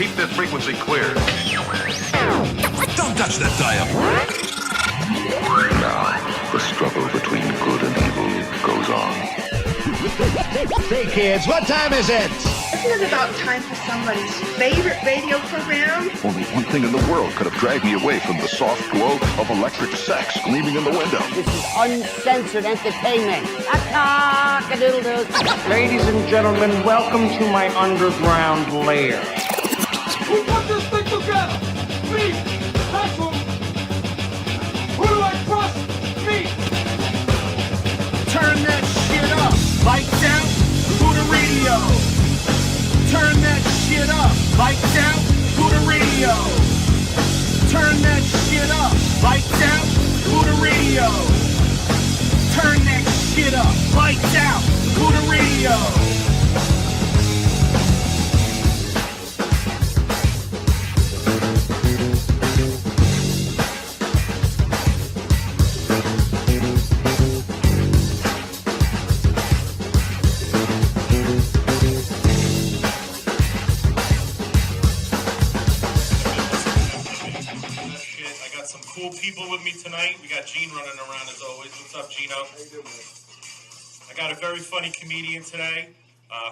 Keep this frequency clear. Don't touch that dial. Now, the struggle between good and evil goes on. Hey kids, what time is it? Isn't it about time for somebody's favorite radio program? Only one thing in the world could have dragged me away from the soft glow of electric sex gleaming in the window. This is uncensored entertainment. A-cock-a-doodle-doo. Ladies and gentlemen, welcome to my underground lair. Who put this thing together? Me! That's who! Who do I trust? Me! Turn that shit up. Lights out, Buda Radio. Turn that shit up. Lights out, Buda Radio. Turn that shit up. Lights out, Buda Radio. Turn that shit up. Lights out, Buda Radio. People with me tonight. We got Gene running around as always. What's up, Gino? How you doing, man? I got a very funny comedian today,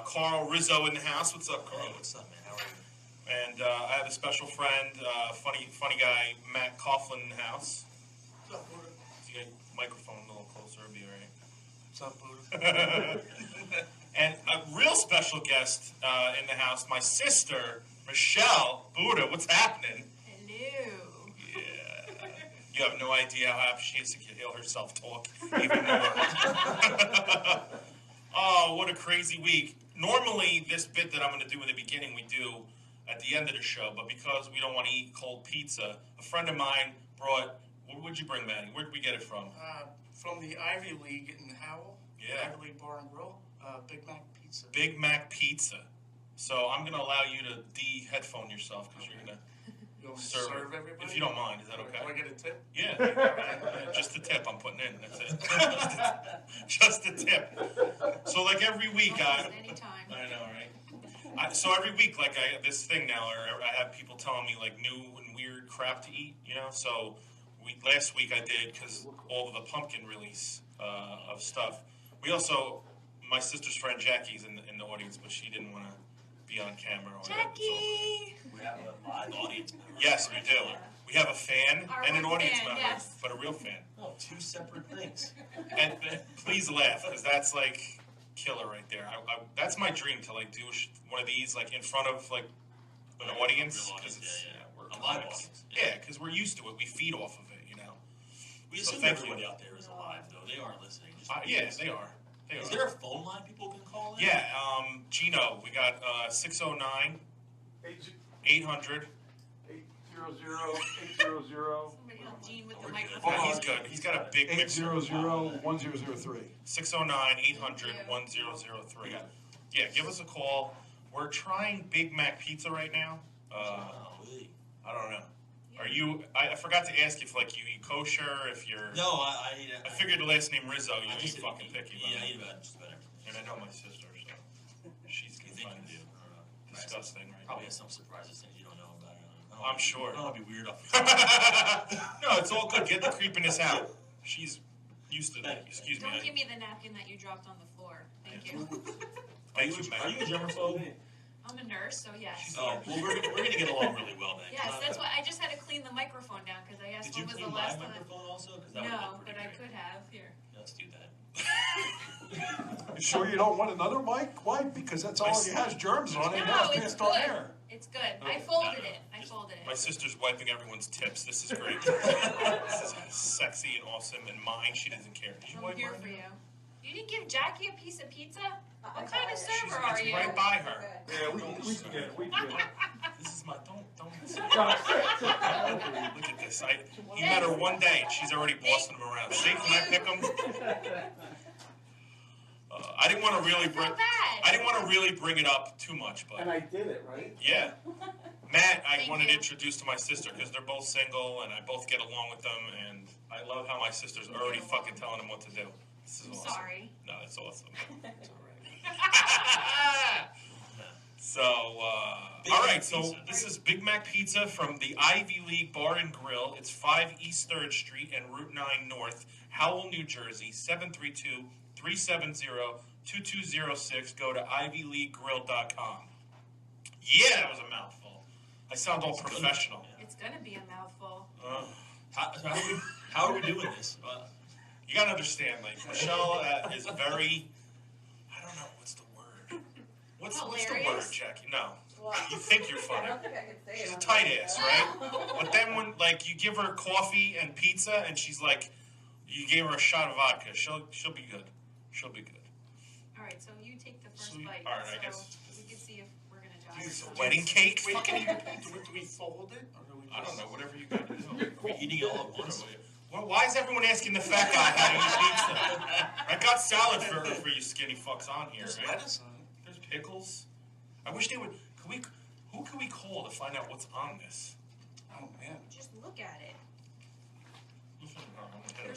Carl Rizzo in the house. What's up, Carl? Hey, what's up, man? How are you? And I have a special friend, funny guy, Matt Coughlin in the house. What's up, Buda? You got your microphone a little closer, it'll be all right. What's up, Buda? And a real special guest in the house, my sister, Michelle. Buda, what's happening? Hello. You have no idea how happy she is to hear herself talk even more. Oh, what a crazy week. Normally, this bit that I'm going to do in the beginning, we do at the end of the show, but because we don't want to eat cold pizza, a friend of mine brought, what'd you bring, Maddie? Where'd we get it from? From the Ivy League in Howell. Yeah. Ivy League Bar and Grill. Big Mac Pizza. Big Mac Pizza. So I'm going to allow you to de-headphone yourself because you're going to serve everybody? If you don't mind, is that okay? Do I get a tip? Yeah, just a tip I'm putting in, that's it. Just a tip. So like every week, Anytime. I know, right? So every week, like this thing now, I have people telling me like new and weird crap to eat, you know? So last week I did, because all of the pumpkin release of stuff. We also, my sister's friend Jackie's in the audience, but she didn't want to be on camera. Jackie! We have a live audience member. Yes, we do. We have a fan and an audience fan, member, yes. but a real fan. Oh, two separate things. And please laugh, because that's like killer right there. That's my dream, to like do one of these like in front of like an audience, because it's we're a live audience. Yeah, because we're used to it. We feed off of it, you know. We assume everybody out there is alive, though. They are listening. Yeah, they are. Is there a phone line people can call in? Yeah, Gino, we got 609 800 800. Somebody help Gene with the microphone. Oh, he's good. He's got a big mixer. 800-1003. 609 800 1003. Yeah, give us a call. We're trying Big Mac Pizza right now. I don't know. Are you? I forgot to ask if like you eat kosher. If you're. No, I figured the last name Rizzo. You eat fucking picky. Yeah, I eat about just about everything. And I know my sister, so she's disgusting, right? Probably has some surprises, things you don't know about it. I'm sure. I don't want to be weird off. No, it's all good. Get the creepiness out. She's used to that. Excuse me. Don't give me the napkin that you dropped on the floor. Thank you. Thank you, Matt. Are you a germaphobe? I'm a nurse, so yes. Oh, well, we're gonna get along really well then. Yes, that's why I just had to clean the microphone down because I asked Did you when was clean the my last time. microphone also? No, but I could have. Here. Let's do that. You sure you don't want another mic? Why? Because that's already has germs on it. No, it's It's on good. air. It's good. I folded it. My sister's wiping everyone's tips. This is great. This is sexy and awesome, and mine, she doesn't care. Did you I'm wipe here mine? for you. You didn't give Jackie a piece of pizza? What kind of server are It's you? right by her. Yeah, we can get it. We can get it. This is my don't. Look at this. He met her one day, and she's already bossing him around. See, can I pick him? I didn't want to really bring it up too much, but. And I did it, right? Yeah. Matt, I wanted to introduce to my sister because they're both single and I both get along with them, and I love how my sister's already fucking telling them what to do. This is awesome. Sorry. No, it's awesome. It's all right. So, all right. So this is Big Mac Pizza from the Ivy League Bar and Grill. It's 5 East 3rd Street and Route 9 North, Howell, New Jersey, 732-370-2206. Go to ivyleaguegrill.com. Yeah, that was a mouthful. I sound all professional. It's gonna be a mouthful. How are we doing this? You gotta understand, like, Michelle is very, I don't know, what's the word? What's the word, Jackie? No. You think you're funny. I don't think I can say it. She's a tight ass, right? But then when, like, you give her coffee and pizza and she's like, you gave her a shot of vodka, she'll be good. She'll be good. All right, so you take the first bite. All right, so I guess. we can see if we're gonna die. It's a wedding cake? Wait, Fucking do we fold it? Or do we I don't know, whatever you gotta do. Are we eating it all at once? Well, why is everyone asking the fat guy how to eat pizza? I got salad for you skinny fucks on here. There's right? lettuce on it. There's pickles. I wish they would. Who can we call to find out what's on this? Oh, man. Just look at it.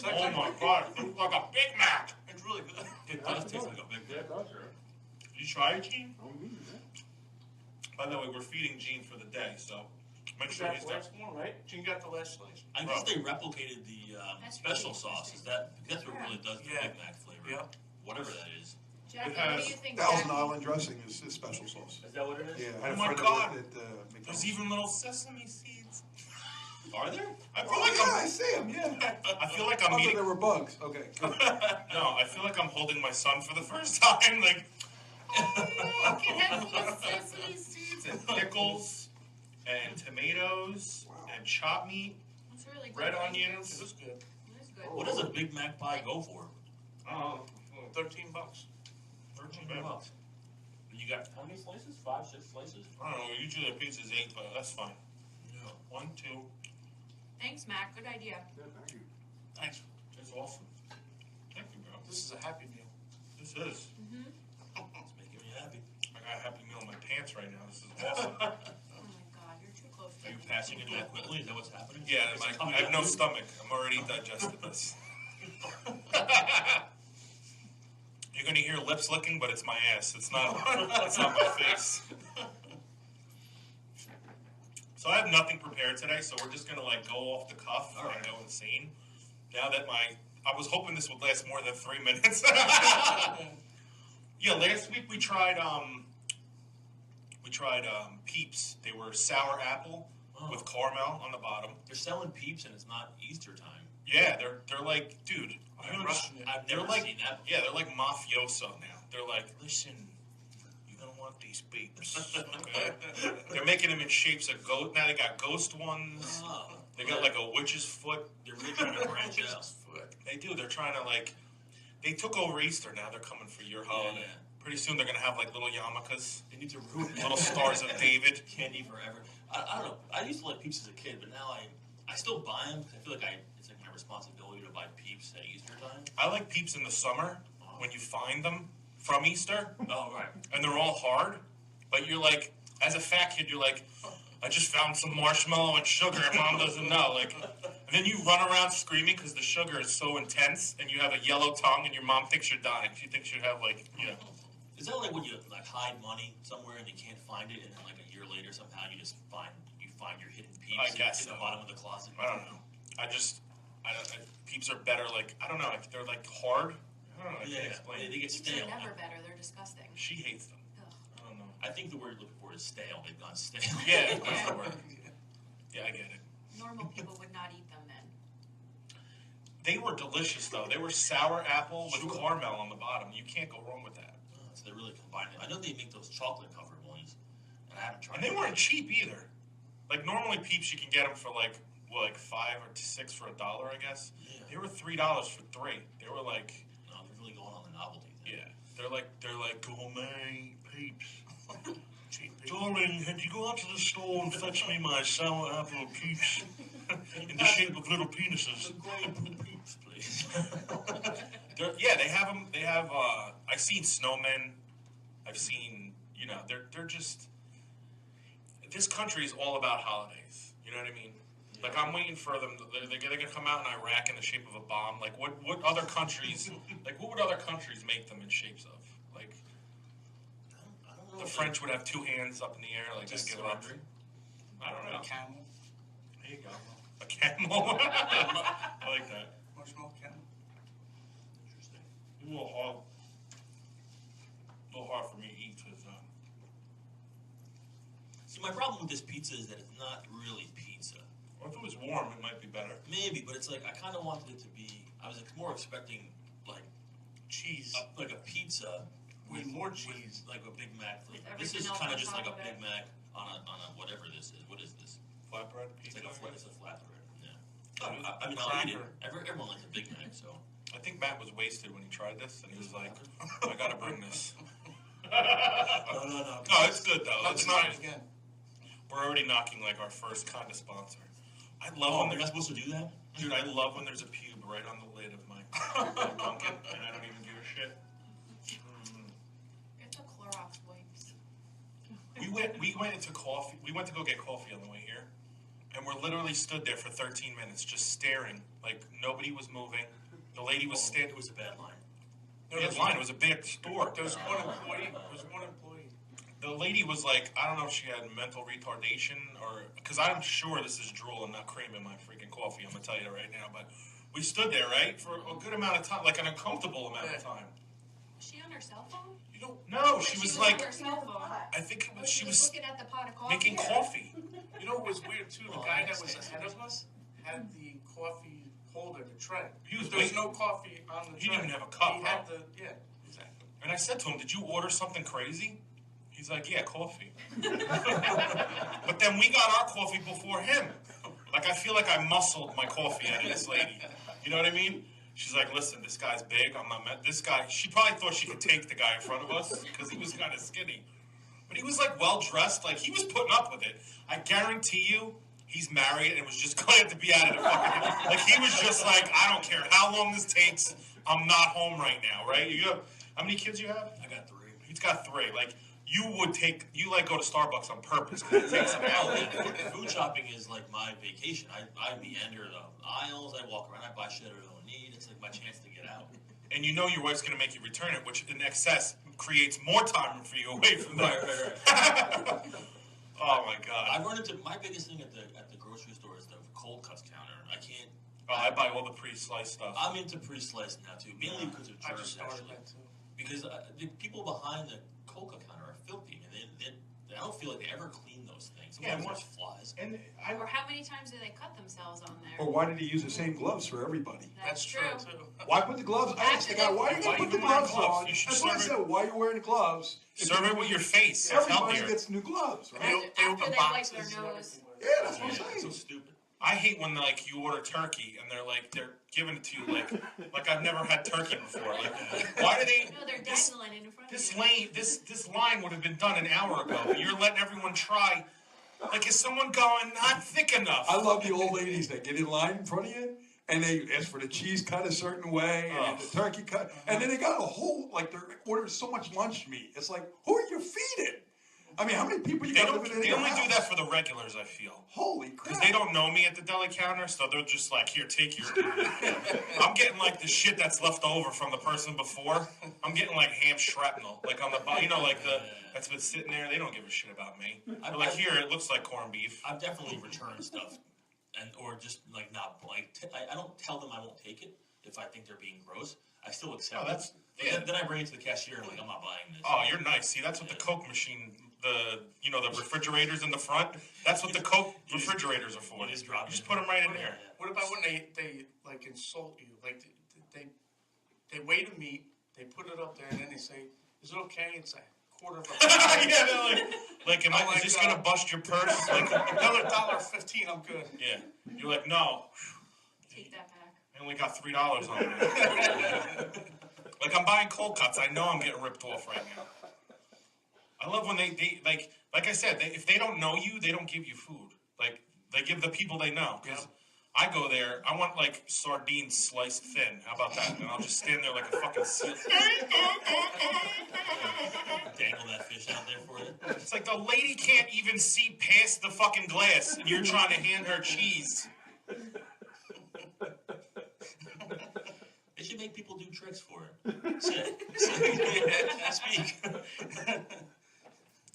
Oh my god, it looks like a Big Mac. It's really good. It does taste like a Big Mac. Did you try it, Gene? By the way, we're feeding Gene for the day, so make sure he's there. one, right? Gene got the last slice. I guess they replicated the special sauce. That's what really does the Big Mac flavor. Yeah. Whatever that is. Jackie, It what has do you think? Thousand Jackie? Island dressing is his special sauce. Is that what it is? Yeah, I had Oh a my friend that God. worked at McDonald's. There's even little sesame seeds. Are there? I feel Oh like yeah, I see him. Yeah. I feel like I I'm thought eating. there were bugs. Okay. Good. No, I feel like I'm holding my son for the first time. Like, Look, it has little sesame seeds and pickles and tomatoes and chopped meat, It's really good. red Thank you. onions. It was good. It is good. What does a Big Mac pie go for? $13. 13 bucks. You got how many slices? 5, 6 slices? I don't know. Usually a pizza's 8, but that's fine. Yeah. 1, 2. Thanks, Matt. Good idea. Yeah, thank you. Thanks. That's awesome. Thank you, bro. This is a happy meal. This is. It's making me happy. I got a happy meal in my pants right now. This is awesome. Oh my God, you're too close. Are you passing it that quickly? Is that what's happening? Yeah, I have no stomach. I'm already digested this. You're gonna hear lips licking, but it's my ass. It's not. It's not my face. So I have nothing prepared today, so we're just gonna like go off the cuff and go insane. Now that I was hoping this would last more than 3 minutes. Yeah, last week we tried Peeps. They were sour apple with caramel on the bottom. They're selling Peeps and it's not Easter time. Yeah, they're like, dude. I've never seen that. Yeah, they're like mafioso now. They're like, listen, you're gonna want these Peeps. Okay? They're making them in shapes of ghost. Now they got ghost ones. Oh, They got like a witch's foot. they're really trying to branch out. They do. They're trying to like. They took over Easter. Now they're coming for your holiday. Yeah. Pretty soon they're gonna have like little yarmulkes, They need to ruin little stars of David. candy forever. I don't know. I used to like Peeps as a kid, but now I still buy them because I feel like it's like my responsibility to buy Peeps at Easter time. I like Peeps in the summer when you find them from Easter. Oh, right. And they're all hard, but you're like, as a fat kid, you're like, I just found some marshmallow and sugar and mom doesn't know. Like, and then you run around screaming because the sugar is so intense and you have a yellow tongue and your mom thinks you're dying. She thinks you have like, you know. Is that like when you like hide money somewhere and you can't find it, and then like a year later somehow you just find your hidden Peeps I guess in so. the bottom of the closet? I don't know. Peeps are better. Like, I don't know. They're like hard. I don't know. I can't explain. They get Peeps stale. are never better. They're disgusting. She hates them. Ugh. I don't know. I think the word you're looking for is stale. They've gone stale. Yeah, that's the word. Yeah, I get it. Normal people would not eat them then. They were delicious though. They were sour apple with caramel on the bottom. You can't go wrong with that. So they're really combining. I know they make those chocolate covered ones, and I haven't tried. And they weren't cheap either. Like normally Peeps you can get them for like 5 or 6 for $1, I guess. Yeah. They were $3 for 3. They were like, No, they're really going on the novelty thing. yeah, they're like gourmet Peeps. Darling, had you go out to the store and fetch me my sour apple Peeps in the shape of little penises? Peeps, please. Yeah, they have them. They have. I've seen snowmen. I've seen. You know, they're just. This country is all about holidays. You know what I mean? Like I'm waiting for them. They're gonna come out in Iraq in the shape of a bomb. Like what other countries? Like what would other countries make them in shapes of? Like I don't The French would have two hands up in the air, like just give up. I don't know. A camel. There you go. A camel. I like that. Marshmallow camel. Interesting. It's a little hard for me to eat because. See, my problem with this pizza is that it's not really pizza. Or if it was warm, it might be better. Maybe, but it's like I kind of wanted it to be. I was more expecting like Cheese. like a pizza With more cheese. like a Big Mac. With This is everything else kind on of just top like a of Big it. Mac on a whatever this is. What is this? Flatbread It's pizza. like it's a flatbread. Yeah. I mean, I'll eat it. Everyone likes a Big Mac, so. I think Matt was wasted when he tried this, and he was like, "I gotta bring this." No. No, it's good though. It's try not. it again. We're already knocking like our first kind of sponsor. I love Oh, when you're there's, not supposed to do that? dude. I love when there's a pube right on the lid of my Dunkin', and I don't even give a shit. It's a Clorox wipes. We went into coffee. We went to go get coffee on the way here, and we're literally stood there for 13 minutes just staring, like nobody was moving. The lady was standing. It was a bad line. It was line. It was a big store. There was one employee. The lady was like, I don't know if she had mental retardation or, because I'm sure this is drool and not cream in my freaking coffee. I'm gonna tell you right now. But we stood there, right, for a good amount of time, like an uncomfortable amount of time. Was she on her cell phone? You don't. No, she was like, on her cell phone. I think it was, She was looking at the pot of coffee. making coffee. You know what was weird too? The guy that was ahead of us had the coffee holder, the tray. He was There was waiting. no coffee on the He tray. didn't even have a cup, He had huh? exactly. And I said to him, did you order something crazy? He's like, yeah, coffee. But then we got our coffee before him. Like, I feel like I muscled my coffee out of this lady. You know what I mean? She's like, listen, this guy's big. I'm not this guy. She probably thought she could take the guy in front of us because he was kind of skinny. But he was like well dressed. Like, he was putting up with it. I guarantee you, he's married and was just glad to be out of the fucking. Like, he was just like, I don't care how long this takes. I'm not home right now, right? You have, how many kids you have? I got 3. He's got 3. Like, you like go to Starbucks on purpose because it takes an hour. Food shopping is like my vacation. I meander the aisles. I walk around. I buy shit I don't need. It's like my chance to get out. And you know your wife's going to make you return it, which in excess creates more time for you away from that. Right. Oh my God. I run into my biggest thing at the grocery store is the cold cuts counter. I can't. Oh, I buy all the pre-sliced stuff. I'm into pre-sliced now too, mainly because of I just germs started actually. that too. Because the people behind the cold cut counter are filthy. I mean, I don't feel like they ever clean those things. Yeah, Sometimes there's flies. And Or how many times do they cut themselves on there? or why did he use the same gloves for everybody? That's true. too. Why put the gloves? I asked the guy, why are you Why gonna put you the wearing gloves gloves? on? You should That's what I serve said. Why are you wearing the gloves? Serve it with your face. It's Everybody healthier. gets new gloves, right? After they wipe their nose. Yeah, that's what I'm It's so saying. stupid. I hate when like you order turkey and they're giving it to you like I've never had turkey before. Like, why do they? No, they're this dangling in front of this you. lane this line would have been done an hour ago. But you're letting everyone try. Like, is someone going not thick enough? I love the old ladies that get in line in front of you and they ask for the cheese cut a certain way and the turkey cut, and then they got a whole they're ordering so much lunch meat. It's like, who are you feeding? I mean, how many people you They got don't. living in They your only house? do that for the regulars. I feel. Holy Because crap! they don't know me at the deli counter, so they're just like, here, take your. I'm getting like the shit that's left over from the person before. I'm getting like ham shrapnel, like on the that's been sitting there. They don't give a shit about me. They're like, here, it looks like corned beef. I've definitely returned stuff, or just like not I don't tell them I won't take it if I think they're being gross. I still accept it. But then I bring it to the cashier and I'm like, I'm not buying this. Oh, you're nice. See, that's what the Coke machine, the refrigerators in the front. That's what the Coke refrigerators are for. You just drop You just it. put them right in there. What about when they like insult you? Like they weigh the meat, they put it up there, and then they say, "Is it okay?" It's a quarter of a pound. Yeah, they're like, is this gonna bust your purse? Like, Another $1.15, I'm good. yeah. You're like, no. Take that back. I only got $3 on it. Like, I'm buying cold cuts. I know I'm getting ripped off right now. I love when they like I said, if they don't know you, they don't give you food. Like, they give the people they know. Because I go there, I want, like, sardines sliced thin. How about that? And I'll just stand there like a fucking seal. Dangle that fish out there for you. It's like the lady can't even see past the fucking glass, and you're trying to hand her cheese. They should make people do tricks for it. Speak.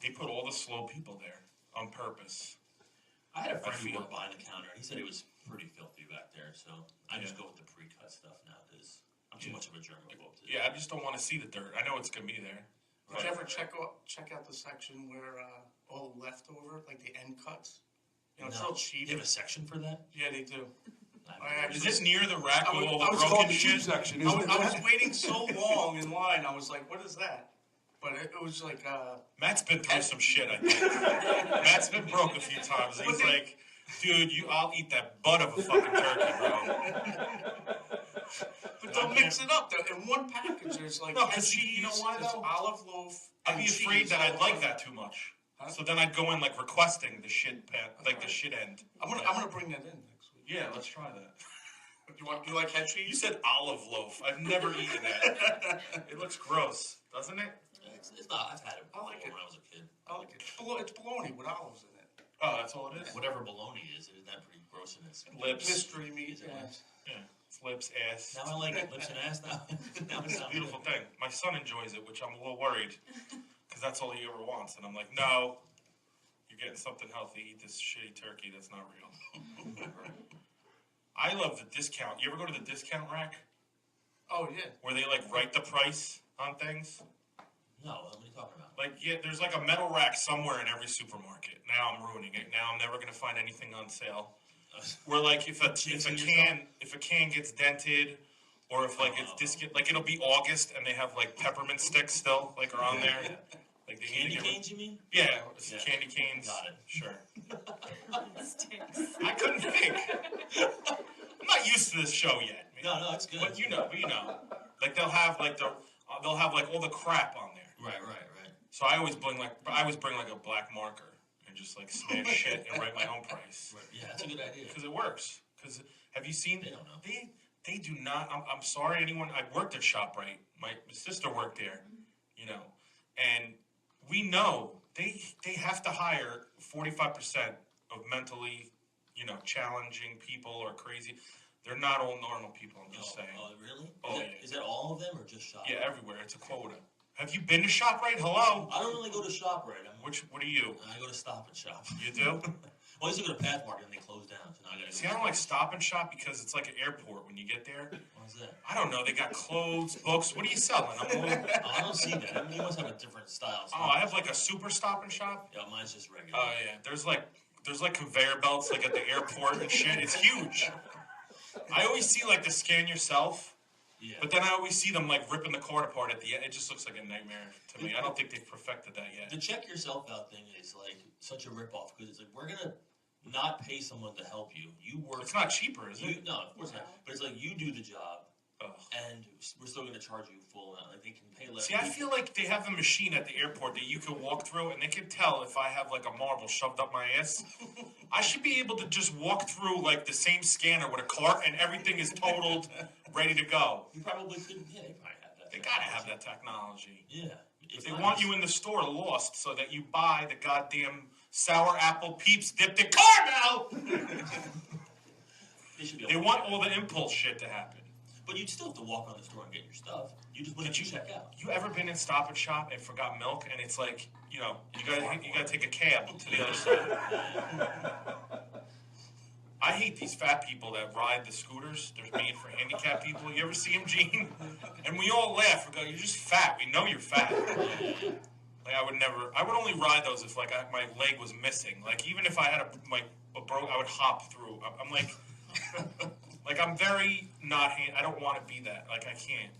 They put all the slow people there on purpose. I had a friend who worked behind the counter. He said it was pretty filthy back there, so I just go with the pre-cut stuff now because I'm too much of a germ to go up to. Yeah, I just don't want to see the dirt. I know it's gonna be there. Did you ever check out the section where all the leftover, like the end cuts? You know, it's real cheap. You have a section for that? Yeah, they do. Is it near the rack with all the called broken the shit? section. I was waiting so long in line. I was like, "What is that?" But it was like. Matt's been through some shit. I think Matt's been broke a few times. He's like, "Dude, I'll eat that butt of a fucking turkey, bro." But they'll mix it up. In one package, there's like cheese, you know why there's though? olive loaf. I'd be afraid that I'd like that too much. Huh? So then I'd go in like requesting the shit the shit end. I'm gonna bring that in next week. Yeah, let's try that. You like head cheese? You said olive loaf. I've never eaten that. It looks gross, doesn't it? It's not. I've had it I like it when I was a kid. I like it. It's bologna with olives in it. Oh, that's all it is? Whatever bologna is, isn't that pretty gross in its lips? Mystery meat. Yeah. It's lips, ass. Now I like it. Lips and ass now. Now It's a beautiful thing. My son enjoys it, which I'm a little worried. Because that's all he ever wants. And I'm like, no. You're getting something healthy. Eat this shitty turkey that's not real. I love the discount. You ever go to the discount rack? Oh, yeah. Where they like write the price on things? No, what are you talking about? Like, yeah, there's like a metal rack somewhere in every supermarket. Now I'm ruining it. Now I'm never going to find anything on sale. Where like if a can gets dented, or if like it's like it'll be August and they have like peppermint sticks still like are on there. Like they candy canes, you mean? Yeah, candy canes. Got it. Sure. I couldn't think. I'm not used to this show yet. Man. No, it's good. But you know, like they'll have like all the crap on there. Right. So I always bring like a black marker and just like smash shit and write my own price. Right. Yeah, that's a good idea. Because it works. Because have you seen? They don't know. They do not. I'm sorry, anyone. I worked at ShopRite. My sister worked there. You know, and we know they have to hire 45% of mentally, challenging people or crazy. They're not all normal people. I'm just saying. Oh, really? Yeah. Is that all of them or just ShopRite? Yeah, everywhere. It's a quota. Have you been to ShopRite? Hello? I don't really go to ShopRite. What are you? I go to Stop and Shop. You do? Well, I used to go to Pathmarket and they closed down. So now I gotta See, I don't like Stop and Shop because it's like an airport when you get there. What's that? I don't know. They got clothes, books. What are you selling? I don't see that. I mean, you must have a different style. Oh, I have like a super Stop and Shop. Yeah, mine's just regular. Oh, yeah. There's like conveyor belts like at the airport and shit. It's huge. I always see like the scan yourself. Yeah. But then I always see them like ripping the card apart at the end. It just looks like a nightmare to me. I don't think they've perfected that yet. The check yourself out thing is like such a ripoff because it's like we're gonna not pay someone to help you. You work. It's not cheaper, is it? No, of course not. But it's like you do the job, Ugh. and we're still gonna charge you full amount. Like they can pay less. See, I feel like they have a machine at the airport that you can walk through, and they can tell if I have like a marble shoved up my ass. I should be able to just walk through like the same scanner with a cart, and everything is totaled, ready to go. You probably couldn't. Yeah, they probably have that. They gotta have that technology. Yeah. They want you in the store lost so that you buy the goddamn sour apple Peeps dipped in caramel. They want all the impulse shit to happen. But you'd still have to walk around the store and get your stuff. You just wouldn't check out. You ever been in Stop and Shop and forgot milk, and it's like, you gotta take a cab to the other side. I hate these fat people that ride the scooters. They're made for handicapped people. You ever see them, Gene? And we all laugh. We go, "You're just fat. We know you're fat." Like I would only ride those if like my leg was missing. Like even if I had a broke, I would hop through. I'm like, like I'm very not. I don't want to be that. Like I can't.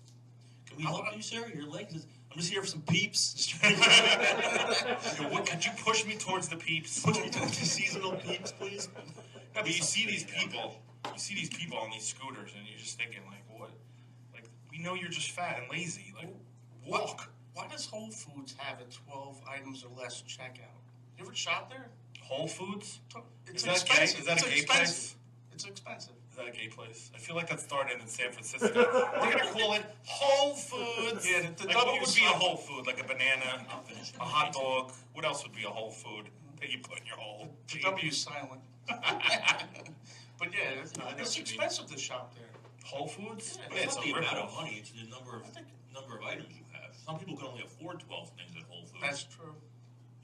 Can we help you, sir? Your legs is. I'm just here for some Peeps. What could you push me towards the Peeps? Push me towards the seasonal Peeps, please. No, but you see these people on these scooters, and you're just thinking, like, what? Like, we know you're just fat and lazy. Like, walk. Why does Whole Foods have a 12 items or less checkout? You ever shop there? Whole Foods? It's expensive. Is that a gay place? It's expensive. Is that a gay place? I feel like that started in San Francisco. We're gonna call it Whole Foods. Yeah, like, what would be a whole food? Like a banana, a hot dog. What else would be a whole food that you put in your hole? The W silent. But yeah, it's expensive to shop there. Whole Foods? Yeah, it's not the amount of money, it's the number of items you have. Some people can only afford 12 things at Whole Foods. That's true.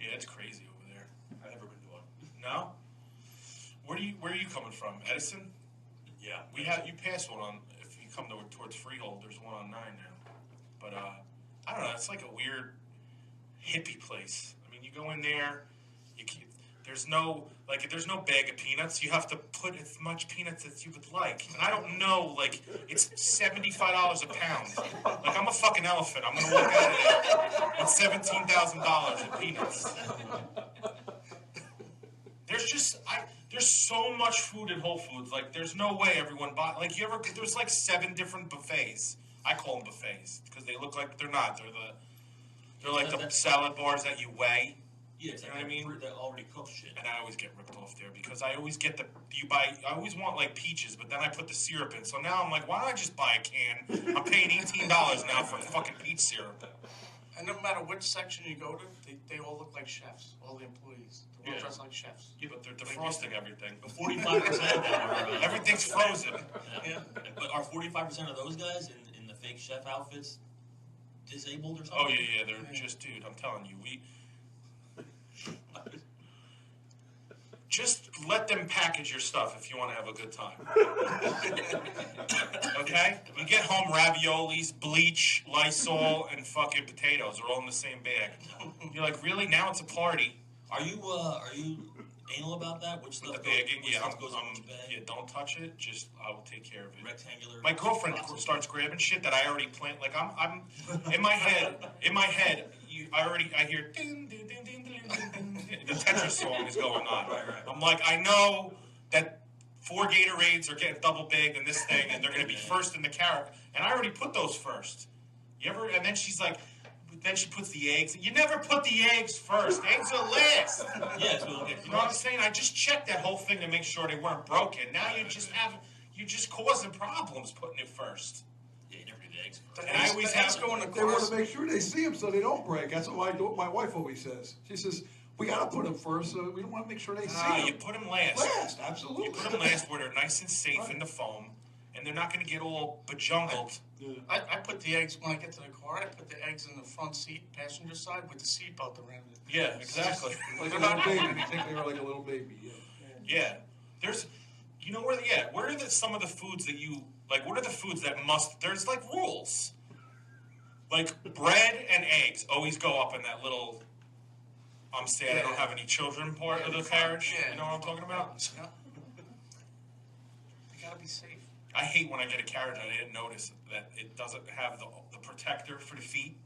Yeah, it's crazy over there. I've never been to one. No? Where are you coming from? Edison? Yeah. You pass one on, if you come towards Freehold, there's one on 9 now. But, I don't know, it's like a weird hippie place. I mean, you go in there, there's no bag of peanuts. You have to put as much peanuts as you would like. And I don't know, like, it's $75 a pound. Like, I'm a fucking elephant. I'm going to walk out of there with $17,000 in peanuts. There's so much food at Whole Foods. Like, there's no way everyone buy. Like, there's like 7 different buffets. I call them buffets because they look like they're not. They're like the salad bars that you weigh. Yeah, it's you know what I mean? That already cooked shit. And I always get ripped off there because I always get I always want like peaches, but then I put the syrup in. So now I'm like, why don't I just buy a can? I'm paying $18 now for fucking peach syrup. And no matter which section you go to, they all look like chefs. All the employees, they're all dressed like chefs. Yeah, but they're defrosting everything. But 45% now are everything's frozen. Yeah. But are 45% of those guys in the fake chef outfits disabled or something? Oh yeah, they're just, dude. I'm telling you, just let them package your stuff if you want to have a good time. Okay? You get home, raviolis, bleach, Lysol, and fucking potatoes are all in the same bag. You're like, really? Now it's a party. Are you anal about that? Which stuff the bagging? Which stuff goes in which bag? Yeah, don't touch it. Just I will take care of it. Rectangular. My girlfriend starts grabbing shit that I already planned. Like I'm in my head. I hear ding ding ding ding ding ding ding. The Tetris song is going on. Right. I'm like, I know that 4 Gatorades are getting double bagged in this thing, and they're going to be first in the carrot. And I already put those first. And then she's like, then she puts the eggs. You never put the eggs first. Eggs are last. Yes, you know what I'm saying? I just checked that whole thing to make sure they weren't broken. Now you're just causing problems putting it first. Yeah, you never do the eggs first. And I always have going to They want to make sure they see them so they don't break. That's what my wife always says. She says, we got to put them first, so we don't want to make sure they see them. You put them last. Last, absolutely. You put them last where they're nice and safe in the foam, and they're not going to get all bejungled. I put the eggs, when I get to the car, I put the eggs in the front seat, passenger side, with the seatbelt around it. Yeah, exactly. Like a little baby. You think they were like a little baby, Yeah. There's, where are some of the foods that you, like, what are the foods that there's, like, rules. Like, bread and eggs always go up in that little, I'm sad I don't have any children part of the carriage. Yeah. You know what I'm talking about? Yeah. You gotta be safe. I hate when I get a carriage and I didn't notice that it doesn't have the protector for the feet.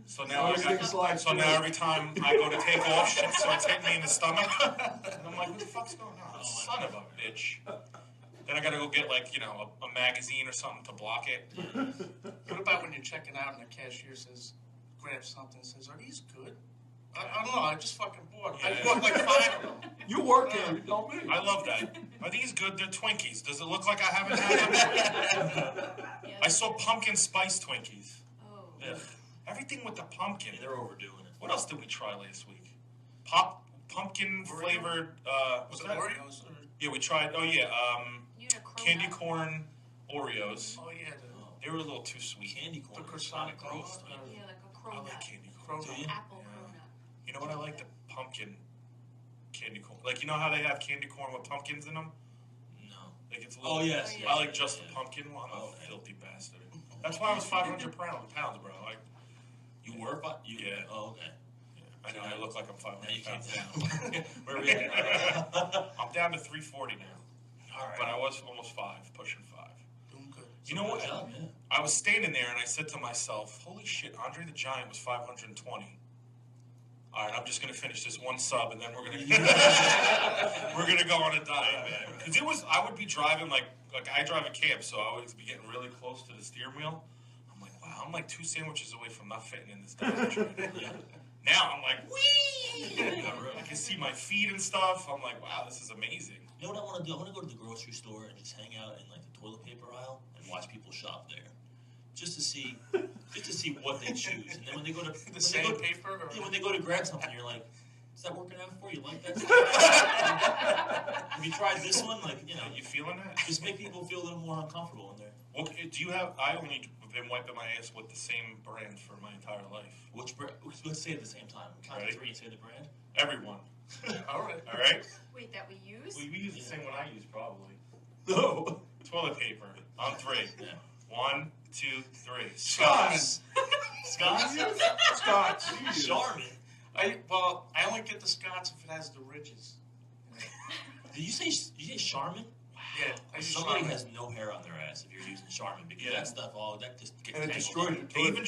So now every time I go to take off, shit starts hitting me in the stomach. And I'm like, what the fuck's going on? Son of a bitch. Then I gotta go get like, a magazine or something to block it. What about when you're checking out and the cashier says, grab something, says, are these good? I don't know, I just fucking bought. Yeah. I bought like 5 of them. You work here, you tell me. I love that. Are these good? They're Twinkies. Does it look like I haven't had them? I saw pumpkin spice Twinkies. Oh. Ugh. Everything with the pumpkin. Yeah, they're overdoing it. What else did we try last week? Pumpkin flavored. Was it Oreos? Or? Yeah, we tried. Oh yeah, candy Unicron. corn Oreos. Oh yeah, They were a little too sweet. Candy corn. the croissant gross. Yeah, like a I cronut. like candy corn. Cronut. Do you? Apple Yeah. cronut. You know what I like? The pumpkin candy corn. Like, you know how they have candy corn with pumpkins in them? No. Like, it's a little. Oh, yes. I like just the pumpkin one. I'm a filthy bastard. That's why I was 500 pounds, bro. You were? Yeah. Oh, okay. I know. I look like I'm 500 Now you came pounds. down. Where are we at? I'm down to 340 now. All right. But I was almost 5, pushing 5. Doing good. You know what? Good job, yeah. I was standing there and I said to myself, holy shit, Andre the Giant was 520. All right, I'm just going to finish this one sub and then we're going to go on a diet, man. Because I would be driving like I drive a cab, so I would be getting really close to the steering wheel. I'm like, wow, I'm like 2 sandwiches away from not fitting in this diet. Yeah. Now I'm like, whee! I can see my feet and stuff. I'm like, wow, this is amazing. You know what I want to do? I want to go to the grocery store and just hang out in like the toilet paper aisle and watch people shop there, just to see what they choose. And then when they go to sandpaper, when they go to grab something, you're like, is that working out for you? Like that stuff? Have you tried this one? Like, You feeling that? just make people feel a little more uncomfortable in there. Well, do you have? I only been wiping my ass with the same brand for my entire life. Which brand? Let's say it at the same time. Count to 3 and say the brand. Everyone. All right. All right? Wait, that we use? We use the same one I use, probably. No. Toilet paper. On 3. Yeah. 1, 2, 3. Scots. Scots? Scots. Charmin. I only get the Scots if it has the ridges. Did you say Charmin? Yeah. I use Somebody Charmin. has no hair on their ass if you're using Charmin because that stuff that just gets And it tangled destroys up.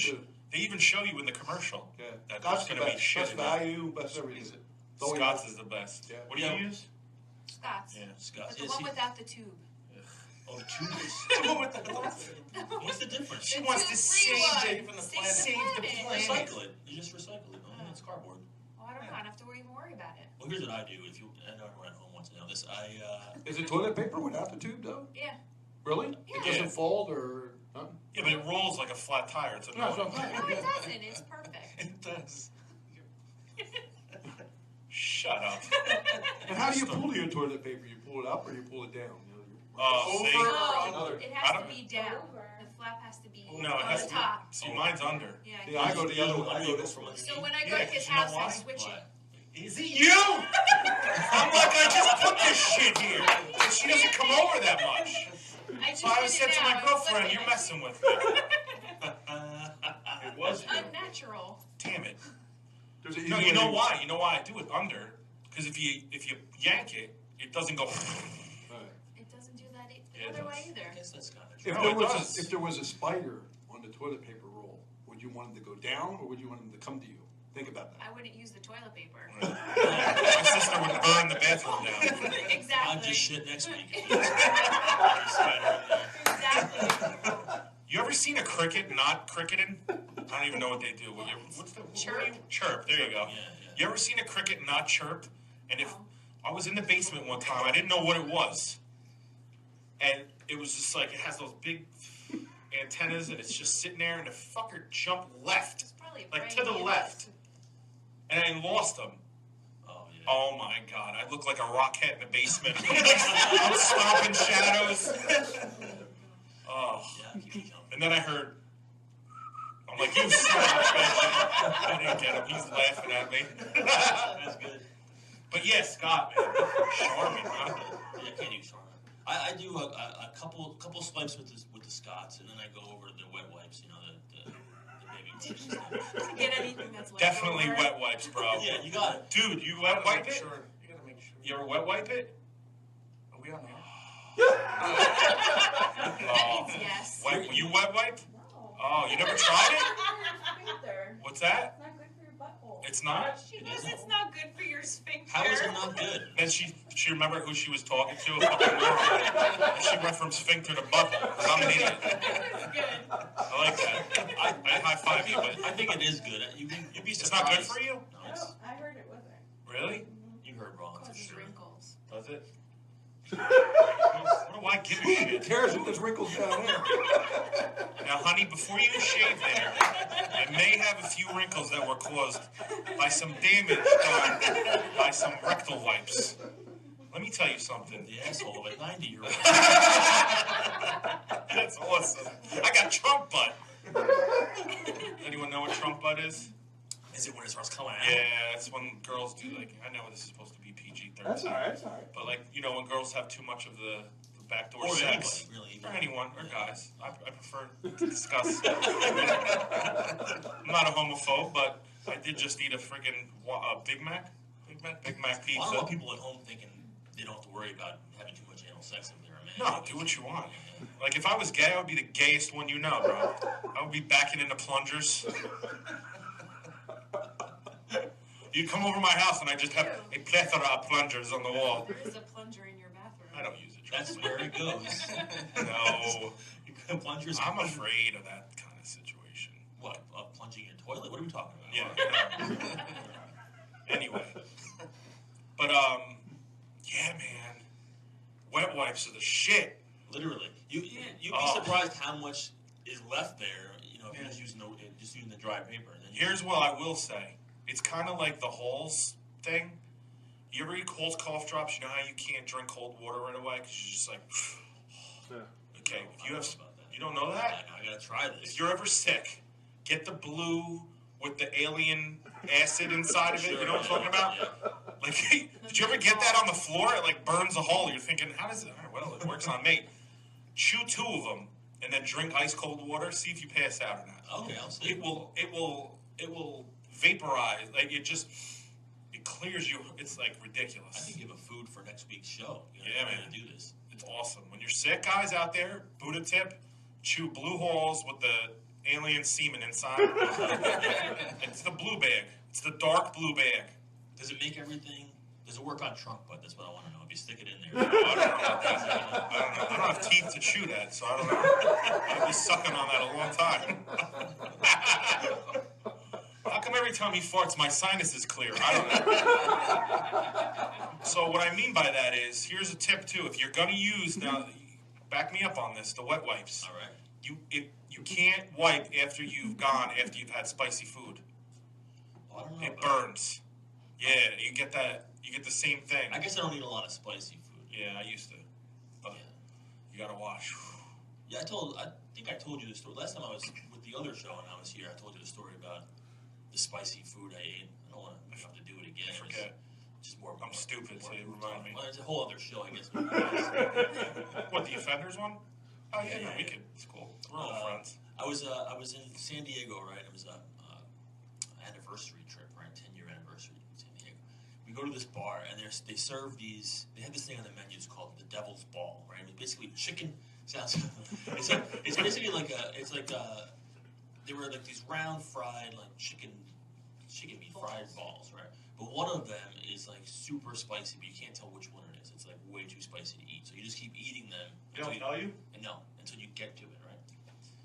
your They even show you in the commercial. Yeah. That Scots there's is going to be shit best in it. value, best everything. Scots is the best. Yeah. What do you use? Scots. Yeah. Scots. But the one without the tube. Oh, the tubers. What's the difference? She wants to Two-free save one. the Save planet. the planet. Recycle it. You just recycle it. Oh, it's cardboard. Oh, I don't know. I don't have to even worry about it. Well, here's what I do. If you, I know everyone at home wants to know this. Is it toilet paper without the tube, though? Yeah. Really? Yeah. It doesn't fold or nothing? Yeah, but it rolls like a flat tire. It's No, that's what I'm annoying. saying. No, it doesn't. It's perfect. It does. Shut up. And how do you pull your toilet paper? You pull it up or you pull it down? See? No, it I has don't- to be down. The flap has to be No, it on has the to top. be. See, mine's under. Yeah. Yeah, I go the other way. I go this from way. So when I go Yeah, to his 'cause you know house, I why? switch it. Is it you? I'm like, I just put this shit here. And she doesn't come over that much. I just So I did said it to now. my I girlfriend, flip you're it. messing with me. It was you. Unnatural. Damn it. There's an No, easy you know way to- why? You know why I do it under? Because if you yank it, it doesn't go. Right. It doesn't do that Yeah, the it other does. way either. I guess that's kind of If No, there it was does. if there was a spider on the toilet paper roll, would you want him to go down or would you want him to come to you? Think about that. I wouldn't use the toilet paper. My sister would burn the bathroom down. Exactly. I'll just shit next week. Exactly. You ever seen a cricket not cricketing? I don't even know what they do. What's the Chirp. Chirp. There you go. Yeah, yeah. You ever seen a cricket not chirp? And if I was in the basement one time, I didn't know what it was, and it was just like it has those big antennas, and it's just sitting there, and the fucker jumped left, It's probably a like to brain the needle. left, and I lost him. Oh, yeah. Oh my god, I look like a rockhead in the basement. I'm stomping shadows. Oh, Yeah, keep it coming. and then I heard. I'm like, you son of a bitch. I didn't get him. He's laughing at me. That's good. But yeah, Scott, man. Charmin, huh? Yeah, I can't use Charmin. I do a couple swipes with the Scots, and then I go over to the wet wipes. You know, the baby wipes. and stuff. To get anything that's left Definitely over. wet wipes, bro. Yeah, you got it. Dude, you wet wipe Make it? sure. You gotta make sure. You ever wet wipe it? Are we on there? That means yes. You wet wipe? No. Oh, you never tried it? Sphincter. What's that? It's not good for your butthole. It's not? She knows it's not good for your sphincter. How is it not good? Then she remembered who she was talking to. A fucking girl. And she went from sphincter to butthole. 'Cause I'm an idiot. That was good. I like that. I high five you, but I think it is good. You'd be it's surprised. not good for you? No, I it's, I heard it wasn't. Really? you heard wrong for Causes sure. wrinkles. Does it? What do I give a Who shit? cares if there's wrinkles down there? Now, honey, before you shave there, I may have a few wrinkles that were caused by some damage done by some rectal wipes. Let me tell you something. The asshole of a 90-year-old. That's awesome. I got trunk butt. Anyone know what trunk butt is? Is it when it starts coming out? Yeah, that's when girls do, like, I know this is supposed to be PG-13. That's all right. That's all right. But, like, you know, when girls have too much of the backdoor Or sex. anybody, really. Or anyone, or guys. I prefer to discuss. I'm not a homophobe, but I did just eat a friggin' Big Mac. Big Mac pizza. I don't want people at home thinking they don't have to worry about having too much anal sex if they're a man. No, do what you want. Like, if I was gay, I would be the gayest one you know, bro. I would be backing into plungers. You'd come over my house and I just have a plethora of plungers on the wall. There is a plunger in your bathroom. I don't use it. That's trust me. where it goes. No. Plungers. I'm afraid of that kind of situation. What? Plunging in a toilet? What are we talking about? Yeah. Anyway. But, yeah, man. Wet wipes are the shit. Literally. You'd be Oh. surprised how much is left there, you know, if Yeah. you're just using the dry paper. And then Here's what I will say. It's kind of like the Halls thing. You ever eat Halls cough drops? You know how you can't drink cold water right away because you're just like, okay. If You don't know that? I gotta try this. If you're ever sick, get the blue with the alien acid inside of it. You know what I'm talking about? Yeah. Like, did you ever get that on the floor? It like burns a hole. You're thinking, how does it? All right, well, it works on me. Chew 2 of them and then drink ice cold water. See if you pass out or not. Okay, I'll see. It will vaporize. Like it clears you. It's like ridiculous. I think give a food for next week's show. Yeah, man. To do this. It's awesome. When you're sick, guys out there, Buddha tip: chew blue halls with the alien semen inside. It's the blue bag. It's the dark blue bag. Does it make everything? Does it work on trunk butt? That's what I want to know. If you stick it in there. I don't know. I don't have teeth to chew that, so I don't know. I've been sucking on that a long time. How come every time he farts, my sinus is clear? I don't know. So what I mean by that is, here's a tip too. If you're gonna use, now, back me up on this, the wet wipes. All right. You can't wipe after you've had spicy food. Oh, I don't know. It burns. Yeah, you get that. You get the same thing. I guess I don't eat a lot of spicy food. Yeah, I used to. But you gotta wash. Yeah, I think I told you the story last time I was with the other show and I was here. I told you the story about the spicy food I ate. I don't want to have to do it again. I forget. Just more. I'm stupid, so you remind me. Well, it's a whole other show, I guess. What, the Offenders one? Oh yeah, no, we could. It's cool. We're all friends. I was in San Diego, right? It was a anniversary trip, right? 10-year anniversary in San Diego. We go to this bar and they serve these. They had this thing on the menu. It's called the Devil's Ball, right? It's basically chicken. It's basically like they were like these round fried like chicken meat fried balls, right? But one of them is like super spicy, but you can't tell which one it is. It's like way too spicy to eat. So you just keep eating them. They don't tell you? No, until you get to it, right?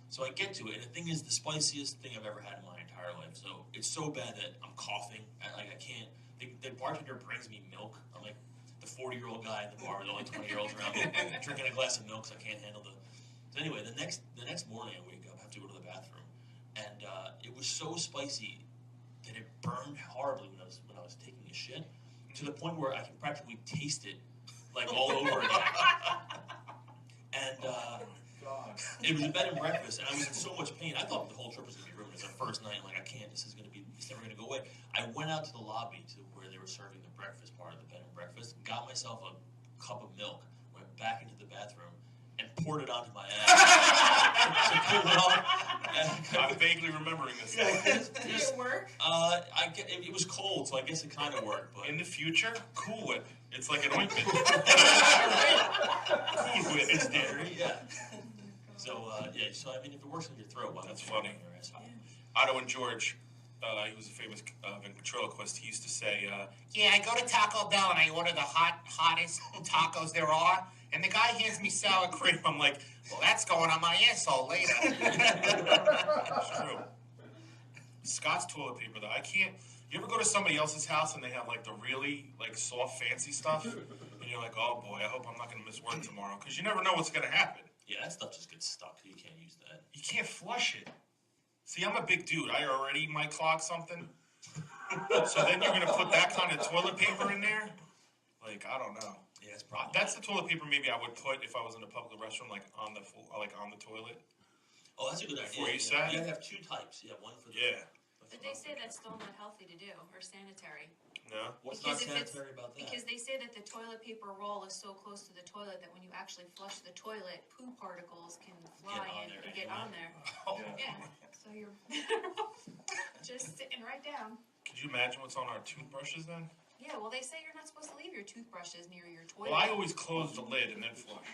So I get to it, and the thing is the spiciest thing I've ever had in my entire life. So it's so bad that I'm coughing. I can't. The bartender brings me milk. I'm like the 40-year-old guy in the bar with only 20-year-olds around me drinking a glass of milk, so I can't handle the. So anyway, the next morning I wake up, I have to go to the bathroom, and it was so spicy that it burned horribly when I was taking a shit, to the point where I can practically taste it like all over again. And it was a bed and breakfast, and I was in so much pain. I thought the whole trip was going to be ruined. It was our first night. I'm like, I can't. It's never going to go away. I went out to the lobby to where they were serving the breakfast part of the bed and breakfast, got myself a cup of milk, went back into the bathroom, and poured it onto my ass. To cool it off. I'm vaguely remembering this. Did it work? It was cold, so I guess it kind of worked. But in the future, Cool Whip. It's like an ointment. Cool Whip. It's dairy, yeah. So, so I mean, if it works in your throat, well, that's funny. Otto and George, he was a famous ventriloquist. He used to say, yeah, I go to Taco Bell and I order the hottest tacos there are, and the guy hands me sour cream. I'm like, well, that's going on my asshole later. It's true. Scott's toilet paper, though. I can't. You ever go to somebody else's house and they have like the really like soft, fancy stuff, and you're like, oh boy, I hope I'm not going to miss work tomorrow, because you never know what's going to happen. Yeah, that stuff just gets stuck. You can't use that. You can't flush it. See, I'm a big dude. I already might clog something. So then you're going to put that kind of toilet paper in there? Like, I don't know. Yeah, it's probably. That's the toilet paper maybe I would put if I was in a public restroom, like on the toilet. Oh, that's a good idea. Before you sat? You have two types. You have one for the. Yeah. But they say that's still not healthy to do or sanitary. No? What's Because not sanitary about that? Because they say that the toilet paper roll is so close to the toilet that when you actually flush the toilet, poo particles can fly in and get on there. Oh. Yeah. So you're just sitting right down. Could you imagine what's on our toothbrushes then? Yeah, well, they say you're not supposed to leave your toothbrushes near your toilet. Well, I always close the lid and then flush.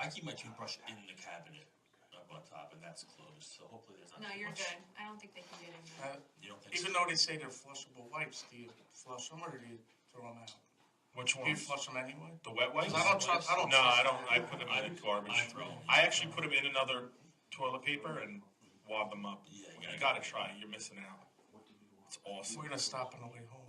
I keep my toothbrush in the cabinet up on top, and that's closed. So hopefully there's not. No, too you're much. good. I don't think they can get in there. You don't think Even so? though they say they're flushable wipes, do you flush them or do you throw them out? Which Do you ones? flush them anyway? The wet wipes? I don't trust. I don't. No, trust I don't. I put them in the garbage. I throw them. I actually put them in another toilet paper and wad them up. Yeah, You gotta try it. You're missing out. It's awesome. We're gonna stop on the way home.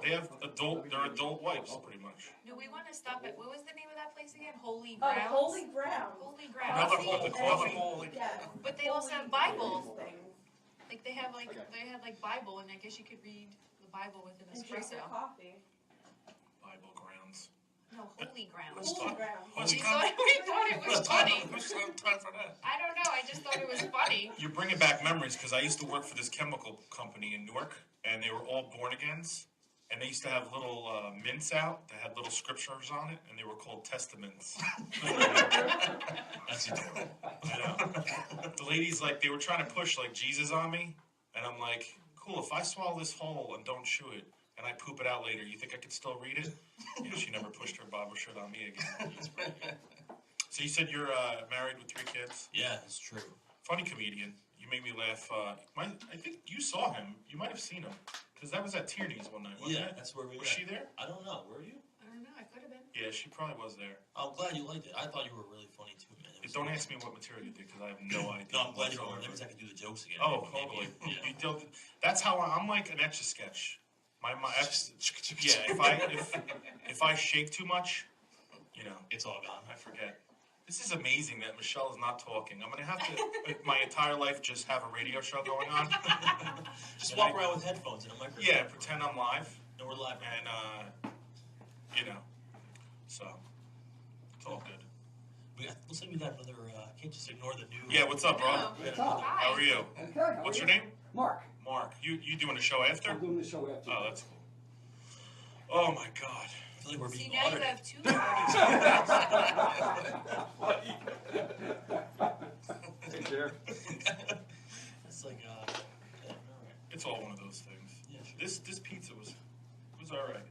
They're adult wipes, pretty much. No, we want to stop at, what was the name of that place again? Holy Oh, Grounds? Holy Ground. Holy Grounds. Another coffee. Yeah. But they also have Bibles. Thing. Like they have Bible, and I guess you could read the Bible with an And drink espresso. your coffee. Bible grounds. No, Holy holy ground. Holy ground. We thought it was funny. Who's time for that? I don't know. I just thought it was funny. You're bringing back memories because I used to work for this chemical company in Newark, and they were all born agains, and they used to have little mints out that had little scriptures on it, and they were called testaments. That's adorable. You know? The ladies, like, they were trying to push, like, Jesus on me, and I'm like, cool, if I swallow this whole and don't chew it, and I poop it out later, you think I could still read it? You know, she never pushed her barber shirt on me again. So you said you're married with 3 kids? Yeah, it's true. Funny comedian. You made me laugh. I think you saw him. You might have seen him. Because that was at Tierney's one night, wasn't Yeah, it? that's where we Was she there? I don't know. Were you? I don't know. I could have been. Yeah, she probably was there. I'm glad you liked it. I thought you were really funny too, man. Don't ask me what material you did because I have no idea. No, I'm glad you whatsoever. were. That means I can do the jokes again. Oh, Maybe, totally. Yeah. You don't, that's how I'm like an Etch-a-Sketch. My yeah. If I shake too much, you know, It's all gone. I forget. This is amazing that Michelle is not talking. I'm gonna have to, like, my entire life, just have a radio show going on. Just walk around with headphones and a microphone. Yeah, pretend I'm live, And we're live. and you know, so it's all good. Looks like we got another. Can't just ignore the news. Yeah, what's up, bro? No. What's up? How are you? Okay, how What's are your you? name? Mark. Mark. You doing a show after? I'm doing the show after. Oh, that's cool. Oh my God. I feel like we're See, being now you audited. have 2 Take care. It's like, yeah, all right. It's all one of those things. Yeah, sure. This pizza was all right.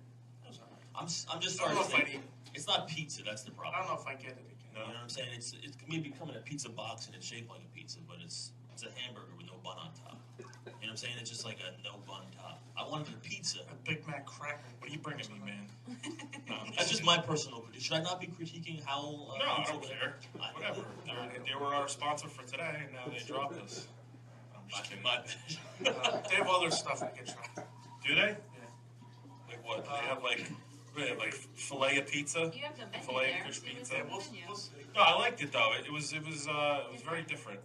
I'm just I don't starting know to if I think need. it's not pizza. That's the I problem. don't know if I get it again. You know what I'm saying? It's maybe coming in a pizza box and it's shaped like a pizza, but it's a hamburger with no bun on top. You know what I'm saying? It's just like a no bun top. I wanted a pizza. A Big Mac cracker. What are you bringing me, man? No, I'm That's just my personal critique. Should I not be critiquing how? No, I pizza don't was- care. I- Whatever. They were our sponsor for today, and now they dropped us. I'm just kidding. My bad. They have other stuff we can try. Do they? Yeah. Like what? They have like filet of pizza. You have the menu Filet there. fish See what's pizza. on the We'll, menu. we'll see. No, I liked it though. It was very different.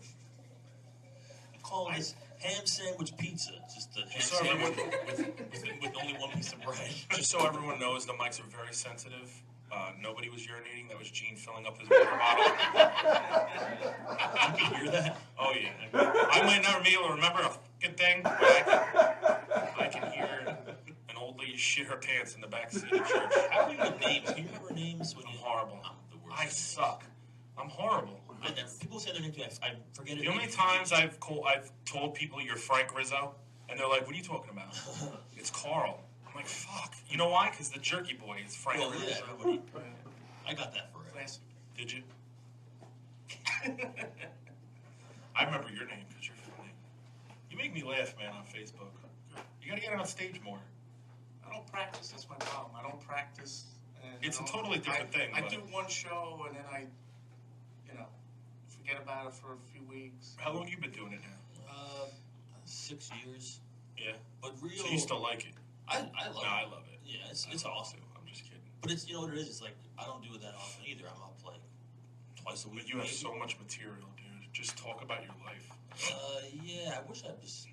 Call this ham sandwich pizza. Just the ham Just so sandwich everyone, with only one piece of bread. just so everyone knows, the mics are very sensitive. Nobody was urinating. That was Gene filling up his water bottle. You can hear that? Oh yeah. I might never be able to remember a fucking thing, but I can hear an old lady shit her pants in the back seat of church. How do you know names? Can you remember names? When I'm you, horrible. I'm the worst. I suck. I'm horrible. People say their name too. I forget it. The only times I've told people you're Frank Rizzo, and they're like, "What are you talking about?" It's Carl. I'm like, "Fuck." You know why? Because the jerky boy is Frank Well, Rizzo. yeah, everybody. I got that forever. Classic. Did you? I remember your name because you're funny. You make me laugh, man, on Facebook. You gotta get on stage more. I don't practice. That's my problem. I don't practice. And It's a I don't- totally different thing, I but- do one show and then I, forget about it for a few weeks. How long you been doing it now? 6 years. Yeah. But real. So you still like it? I love No, it. I love it. Yeah, it's I love awesome. it too. I'm just kidding. But it's, you know what it is? It's like, I don't do it that often either. I'm up like twice a week. But you have maybe. so much material, dude. Just talk about your life. Yeah, I wish I was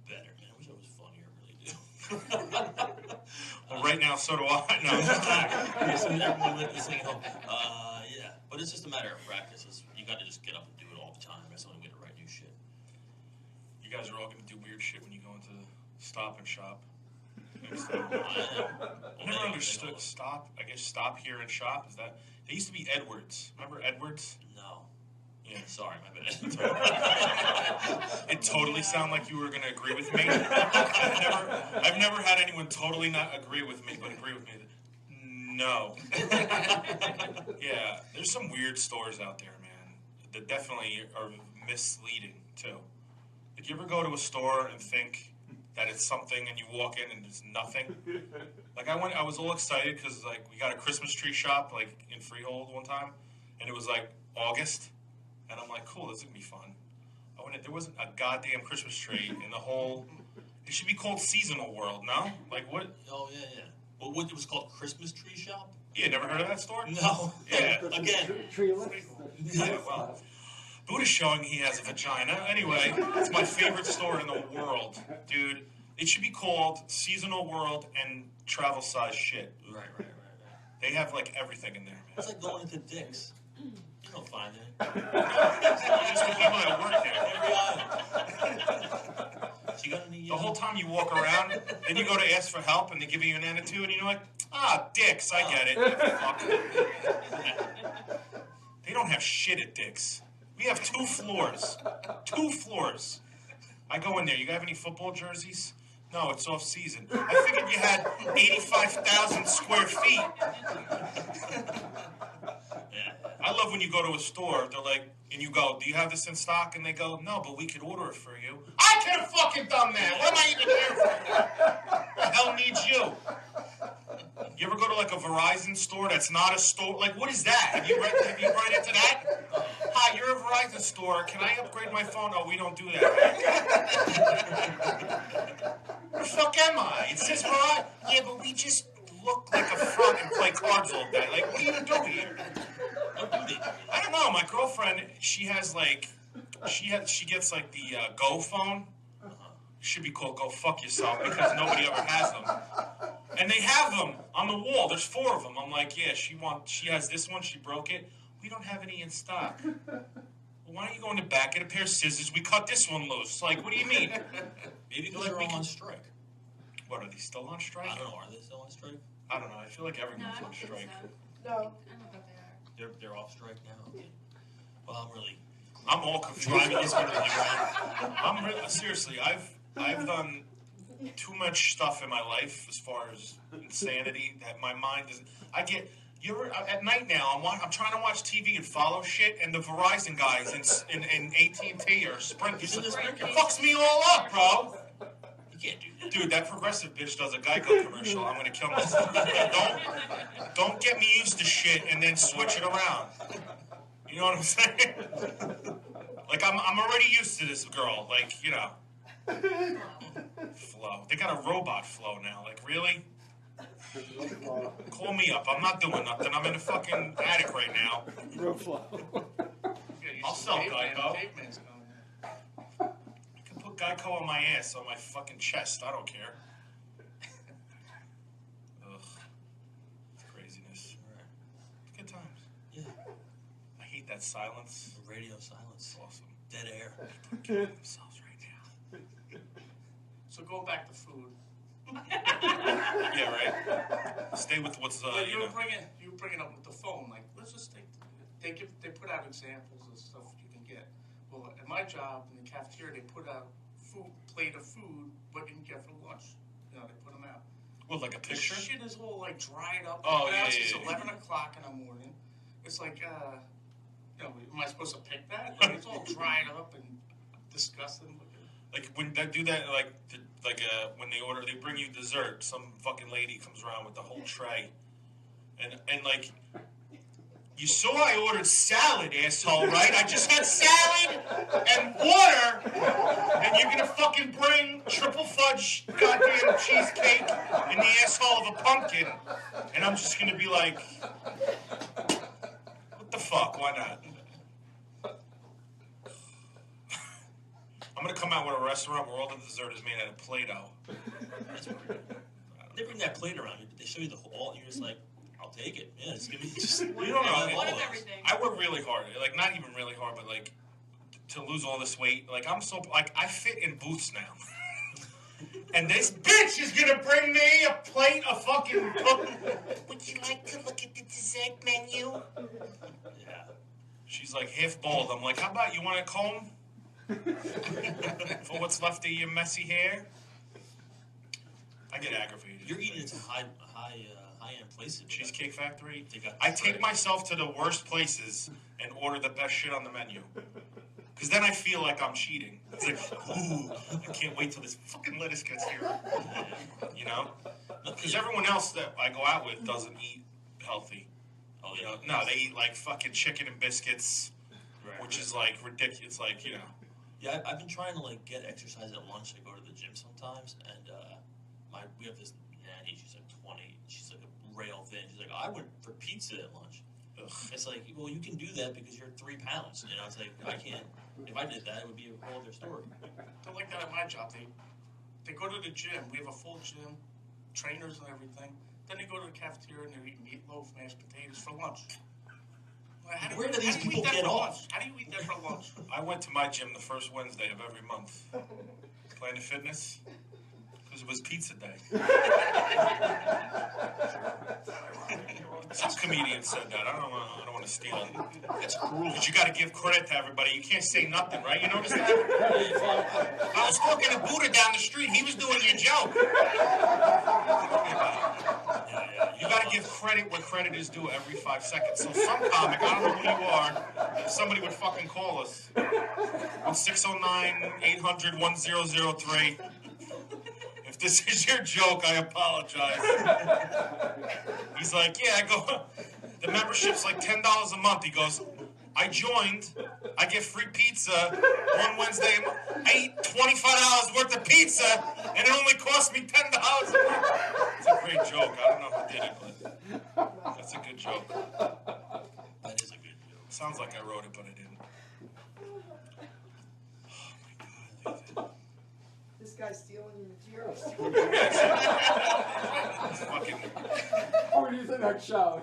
better, man. I wish I was funnier, I really do. Well, right now, so do I. No, I'm just kidding. Yeah, so everyone listening at home. Yeah, but it's just a matter of practice. You got to just get up and do it all the time. That's the only way to write new shit. You guys are all gonna do weird shit when you go into Stop and Shop. Next time. I never understood Stop. I guess Stop Here and Shop. Is that? They used to be Edwards. Remember Edwards? No. Yeah. Sorry, my bad. It totally sounded like you were gonna agree with me. I've never had anyone totally not agree with me, but agree with me. No. Yeah, there's some weird stores out there, man, that definitely are misleading too. Like, you ever go to a store and think that it's something, and you walk in and it's nothing? Like, I was all excited because like we got a Christmas tree shop like in Freehold one time, and it was like August, and I'm like, cool, this is gonna be fun. I went in, there wasn't a goddamn Christmas tree in the whole. It should be called Seasonal World, no? Like what? Oh, yeah. Well, what, it was called Christmas Tree Shop? Yeah, never heard of that store? No. Yeah. Again. Tree list. Yeah, well, Buda's showing he has a vagina. Anyway, it's my favorite store in the world, dude. It should be called Seasonal World and Travel Size Shit. Right. They have like everything in there, man. It's like going into Dick's. You don't find it. Just the people that work there. Every aisle. So you got any, the whole time you walk around, then you go to ask for help, and they give you an attitude, and you're like, Dick's, I get it. Fuck. They don't have shit at Dick's. We have 2 floors. 2 floors. I go in there. You have any football jerseys? No, it's off season. I figured you had 85,000 square feet. I love when you go to a store, they're like, and you go, do you have this in stock? And they go, no, but we could order it for you. I could have fucking done that. What am I even here for? The hell needs you? You ever go to like a Verizon store that's not a store? Like, what is that? Have you run into that? Hi, you're a Verizon store. Can I upgrade my phone? Oh, we don't do that. Where the fuck am I? It says Verizon. Yeah, but we just look like a front and play cards all day. Like, what do you do here? I don't know. My girlfriend, she has like, she gets like the Go phone. Should be called Go Fuck Yourself because nobody ever has them. And they have them on the wall. There's 4 of them. I'm like, yeah, she has this one. She broke it. We don't have any in stock. Well, why don't you go in the back, get a pair of scissors? We cut this one loose. Like, what do you mean? Maybe because they're all on strike. What, are they still on strike? I don't know. Are they still on strike? I don't know. I feel like everyone's on strike. No. I don't think they are. They're off strike now. Well, I'm all confused. I'm really seriously. I've done too much stuff in my life as far as insanity that my mind is. At night now. I'm trying to watch TV and follow shit, and the Verizon guys in AT&T or Sprint. It fucks me all up, bro. You can't do that. Dude, that progressive bitch does a Geico commercial. I'm gonna kill myself. Don't get me used to shit and then switch it around. You know what I'm saying? Like I'm already used to this girl. Like, you know. Flo. They got a robot Flo now. Like, really? Call me up. I'm not doing nothing. I'm in the fucking attic right now. I'll sell Geico. I can put Geico on my ass, on my fucking chest. I don't care. Ugh. It's craziness. Good times. Yeah. I hate that silence. The radio silence. Awesome. Dead air. Killing themselves right now. So going back to food. Yeah, right. Stay with what's you were bringing up with the phone. Like, let's just they put out examples of stuff you can get. Well, at my job in the cafeteria, they put out plate of food what you can get for lunch. You know, they put them out. Well, like a picture. The shit is all like dried up. Oh now yeah, it's yeah. 11 o'clock in the morning. It's like, you know, am I supposed to pick that? Like, it's all dried up and disgusting looking. Like when they do that, when they order, they bring you dessert. Some fucking lady comes around with the whole tray, and like, you saw I ordered salad, asshole, right? I just had salad and water, and you're gonna fucking bring triple fudge goddamn cheesecake in the asshole of a pumpkin, and I'm just gonna be like, what the fuck? Why not? I'm gonna come out with a restaurant where all the dessert is made out of Play-Doh. They bring that plate around you, but they show you the whole. You're just like, I'll take it. Yeah, just give me just. You don't know. One of everything. I work really hard. Like, not even really hard, but like to lose all this weight. Like, I fit in booths now. And this bitch is gonna bring me a plate of fucking. Would you like to look at the dessert menu? Yeah. She's like half bald. I'm like, how about you want a comb? For what's left of your messy hair? I get aggravated. You're eating at high-end places. Cheesecake Factory. I take myself to the worst places and order the best shit on the menu. Because then I feel like I'm cheating. It's like, ooh, I can't wait till this fucking lettuce gets here. You know? Because everyone else that I go out with doesn't eat healthy. Oh, you know? No, they eat like fucking chicken and biscuits, which is like ridiculous. Like, you know. Yeah, I've been trying to like get exercise at lunch. I go to the gym sometimes, and we have this nanny. She's like 20. She's like a rail thin. She's like, I went for pizza at lunch. Ugh. It's like, well, you can do that because you're 3 pounds. You know, it's like I can't. If I did that, it would be a whole other story. They're like that at my job. They go to the gym. We have a full gym, trainers and everything. Then they go to the cafeteria and they eat meatloaf both mashed potatoes for lunch. Where do these people get off? How do you eat that for lunch? I went to my gym the first Wednesday of every month. Planet Fitness. Because it was pizza day. Some comedian said that. I don't want to steal it. That's cruel. But you got to give credit to everybody. You can't say nothing, right? You notice that? I was talking to Buda down the street. He was doing your joke. You got to give credit where credit is due every 5 seconds. So some comic, I don't know who you are, if somebody would fucking call us on 609-800-1003. If this is your joke, I apologize. He's like, yeah, I go, the membership's like $10 a month. He goes, I joined, I get free pizza one Wednesday. I eat $25 worth of pizza, and it only cost me $10 a month. It's a great joke. I don't know who did it, but that's a good joke. That is a good joke. Sounds like I wrote it, but I didn't. Oh my God, David. This guy's stealing your materials. Fucking. Or do you think that show?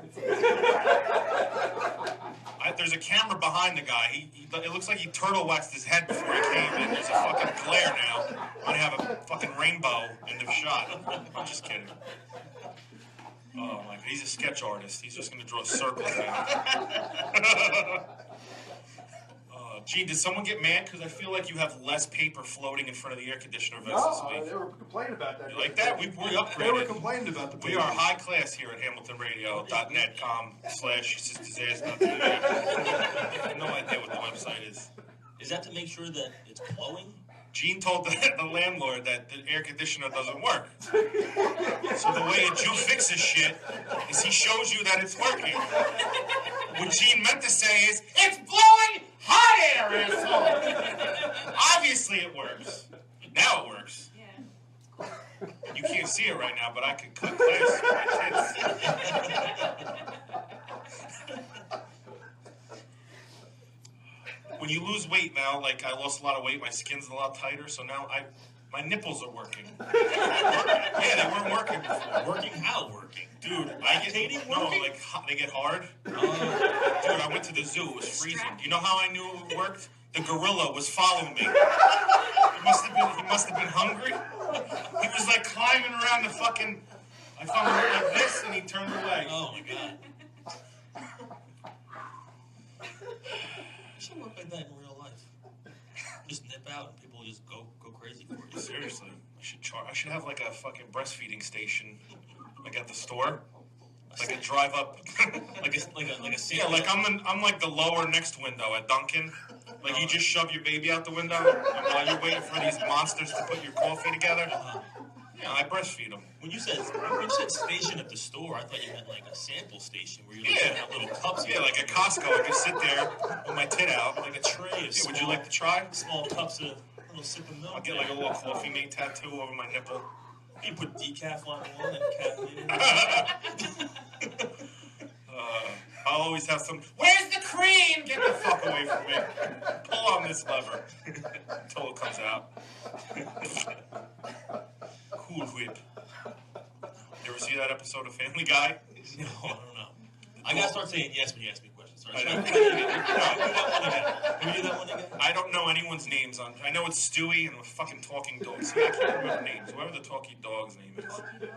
There's a camera behind the guy. It looks like he turtle waxed his head before he came in. There's a fucking glare now. I'm gonna have a fucking rainbow in the shot. I'm just kidding. Oh my God, he's a sketch artist. He's just gonna draw circles now. Gene, did someone get mad? Because I feel like you have less paper floating in front of the air conditioner vents this week. They were complaining about that. You like that? We upgraded. They were complaining about the We are high class here at HamiltonRadio.net.com/sisters. I have no idea what the website is. Is that to make sure that it's blowing? Gene told the landlord that the air conditioner doesn't work. So the way a Jew fixes shit is he shows you that it's working. What Gene meant to say is, it's blowing hot air, asshole! Obviously it works. Now it works. Yeah. You can't see it right now, but I can cut class for my kids. When you lose weight now, like I lost a lot of weight, my skin's a lot tighter, so now my nipples are working. Yeah, they weren't working before. Working how? Working? Dude, they get hard. Oh. Dude, I went to the zoo. It was freezing. You know how I knew it worked? The gorilla was following me. He must have been hungry. He was like climbing around the fucking. I found him like this, and he turned away. Oh my God. I should work like that in real life. Just nip out, and people just go crazy for you. Seriously, I should have like a fucking breastfeeding station, like at the store, like a drive up, like a yeah, like I'm like the lower next window at Dunkin'. Like you just shove your baby out the window, and while you're waiting for these monsters to put your coffee together. Yeah, I breastfeed them. When you said station at the store, I thought you meant like a sample station where you like have little cups. Yeah, like a Costco. I could sit there with my tit out, like a tray of would you like to try? Small cups of little sip of milk. I'll get like a little coffee mate tattoo over my nipple. You put decaf on one and caffeine. I'll always have some. Where's the cream? Get the fuck away from me. Pull on this lever until it comes out. Cool Whip. You ever see that episode of Family Guy? No, I don't know. I gotta start saying yes when you ask me questions. Sorry. I know. Can we do that one again? I don't know anyone's names on. I know it's Stewie and the fucking talking dog. See, I can't remember names. Whoever the talking dog's name is. The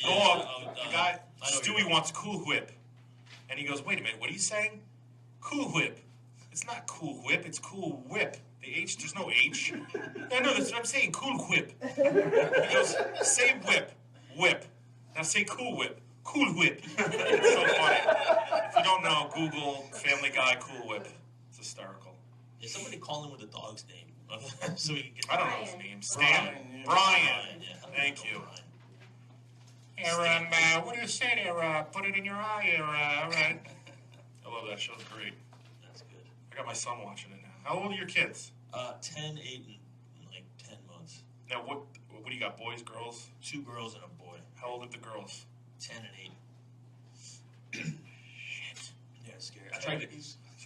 dog. The guy. Stewie wants Cool Whip, and he goes, "Wait a minute. What are you saying? Cool Whip? It's not Cool Whip. It's Cool Whip. The H. There's no H. I know that's what I'm saying. Cool Whip." He goes, "Say whip, whip. Now say Cool Whip." Cool Whip. It's so funny. If you don't know, Google Family Guy Cool Whip. It's hysterical. Is somebody calling with the dog's name? So we can get I don't know his name. Stan. Brian. Yeah. Thank you. Here, what do you say there? Put it in your eye here, right? I love that show. It's great. That's good. I got my son watching it now. How old are your kids? 10, 8, and like 10 months. Now, what do you got? Boys, girls? 2 girls and a boy. How old are the girls? 10 and 8. Shit. Yeah, it's scary. I tried to.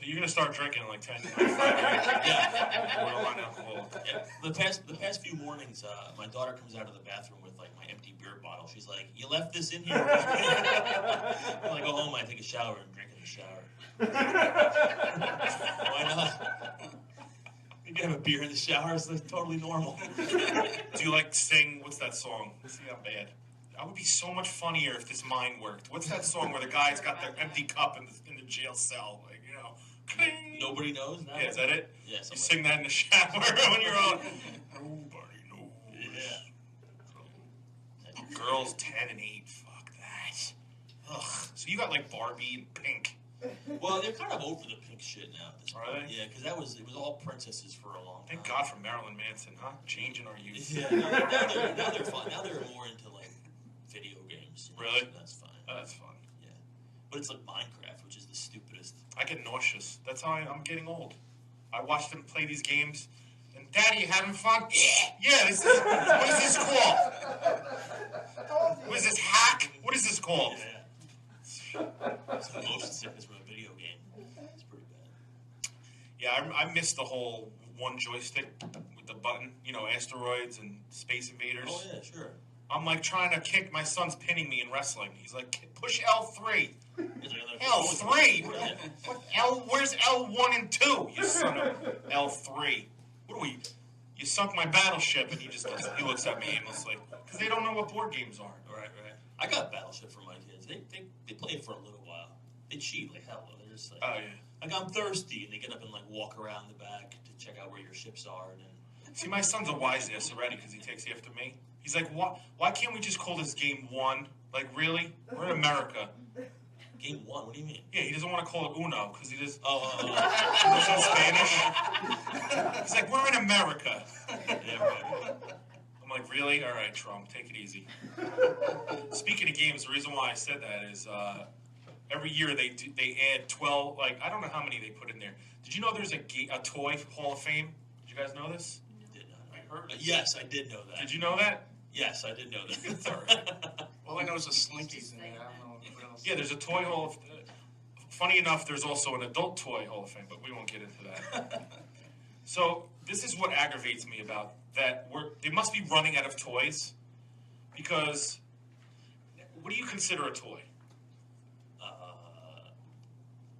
So you're gonna start drinking like 10, 5 Yeah. borderline alcohol. Yeah. The past few mornings, my daughter comes out of the bathroom with like my empty beer bottle. She's like, "You left this in here?" When I go home, I shower and drink in the shower. Why not? You can have a beer in the shower. It's like totally normal. Do you like sing? What's that song? Let's see how bad. That would be so much funnier if this mind worked. What's that song where the guy's got the empty cup in the jail cell? Like, you know, cling. Nobody knows now? Yeah, is that it? Yeah, you sing that in the shower when you're on. Nobody knows. Yeah. Girls 10 and 8. Fuck that. Ugh. So you got like Barbie and Pink. Well, they're kind of over the pink shit now. At this Are point. they? Yeah, because it was all princesses for a long time. Thank God for Marilyn Manson, huh? Changing our youth. Yeah, now they're fun. Now they're more into like video games. You know, Really? so that's fine. Oh, that's fun. Yeah, but it's like Minecraft, which is the stupidest. I get nauseous. That's how I'm getting old. I watch them play these games, and Daddy, you having fun? Yeah. What is this called? What is this hack? What is this called? Yeah. It's motion sickness from a video game. It's pretty bad. Yeah, I missed the whole one joystick with the button. You know, asteroids and Space Invaders. Oh yeah, sure. I'm like trying to kick. My son's pinning me in wrestling. He's like, push L3. L3? What L? Where's L1 and 2? You son of L3. What are we? You sunk my battleship, and he looks at me aimlessly because they don't know what board games are. Right. I got Battleship for my kids. They play it for a little while. They cheat like hell. They're just like, Oh yeah. Like I'm thirsty, and they get up and like walk around the back to check out where your ships are. And then See, my son's a wise ass already because he takes after me. He's like, why can't we just call this game 1? Like, really? We're in America. Game 1? What do you mean? Yeah, he doesn't want to call it Uno because he just. It's in Spanish. He's like, we're in America. Yeah, right. I'm like, really? All right, Trump, take it easy. Speaking of games, the reason why I said that is every year they add 12. Like, I don't know how many they put in there. Did you know there's a toy Hall of Fame? Did you guys know this? Yes, I did know that. Did you know that? Yes, I did know that. That's all right. All I know is the Slinkies in there. I don't know what else. Yeah, there's a toy Hall of Funny enough, there's also an adult toy Hall of Fame, but we won't get into that. So this is what aggravates me about that. They must be running out of toys because what do you consider a toy?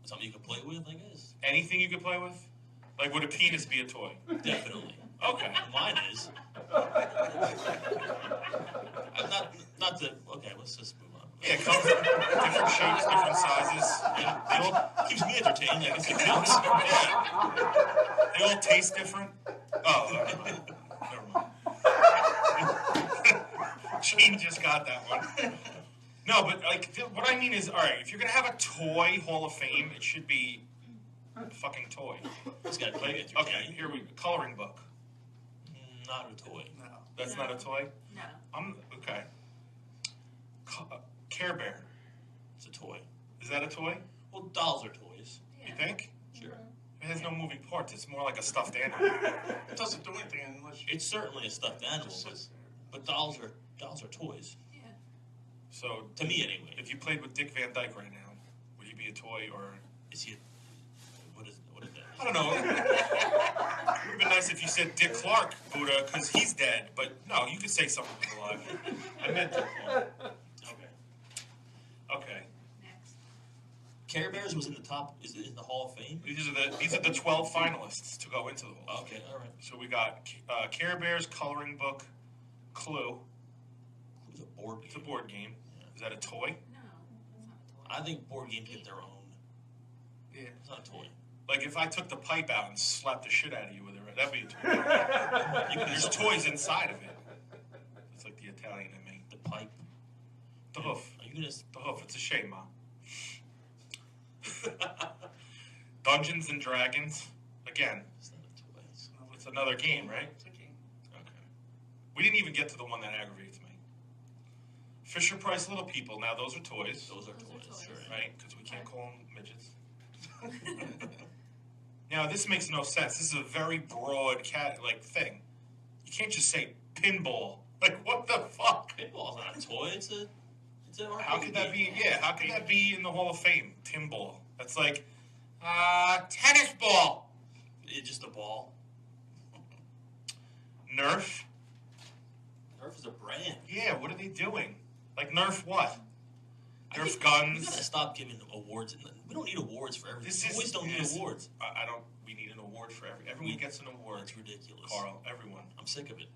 Something you can play with, I guess. Anything you can play with? Like, would a penis be a toy? Definitely. Okay. Mine is. Not the. Okay, let's just move on. Yeah, it comes in different shapes, different sizes. Yeah, they all keeps me entertained. I guess it counts. Yeah. They all taste different. Oh, never mind. Gene just got that one. No, but like, what I mean is, all right, if you're gonna have a toy Hall of Fame, it should be a fucking toy. It's got to play it. Okay, here we go. Coloring book. Not a toy. No. That's not a toy. No. Okay. Care Bear. It's a toy. Is that a toy? Well, dolls are toys. You think? Sure. It has no moving parts. It's more like a stuffed animal. It doesn't do anything unless you It's certainly a stuffed animal, just sits there. but dolls are toys. Yeah. So, To me, anyway. if you played with Dick Van Dyke right now, would he be a toy or? Is he? What is that? I don't know. It would have been nice if you said Dick Clark, Buddha, because he's dead. But no, you could say something alive. I meant Dick Clark. Okay. Next. Care Bears was in the top. Is it in the Hall of Fame? These are the 12 finalists to go into the Hall. Okay, all right. So we got Care Bears, coloring book, Clue. It's a board game. It's a board game. Is that a toy? No, that's not a toy. I think board games get their own. Yeah. It's not a toy. Like if I took the pipe out and slapped the shit out of you with it, that'd be a toy. There's toys inside of it. It's like the Italian in me. The pipe. The hoof. Are you gonna? The hoof. It's a shame, Mom. Dungeons and Dragons. Again, It's not a toy. it's another game, right? It's a game. Okay. We didn't even get to the one that aggravates me. Fisher Price Little People. Now those are toys, Those are Those are toys. toys. Sure. right? Because we can't call them midgets. Now this makes no sense. This is a very broad thing. You can't just say pinball. Like what the fuck? Pinball's not a toy. It's an arcade How could that be? game. Yeah, how could that be in the Hall of Fame? Pinball. That's like Tennis ball. It's just a ball. Nerf. Nerf is a brand. Yeah, what are they doing? Like Nerf what? Nerf We guns. gotta stop giving awards. We don't need awards for everything. Boys don't need awards. I don't. We need an award for everyone gets an award. That's ridiculous. Carl, everyone. I'm sick of it.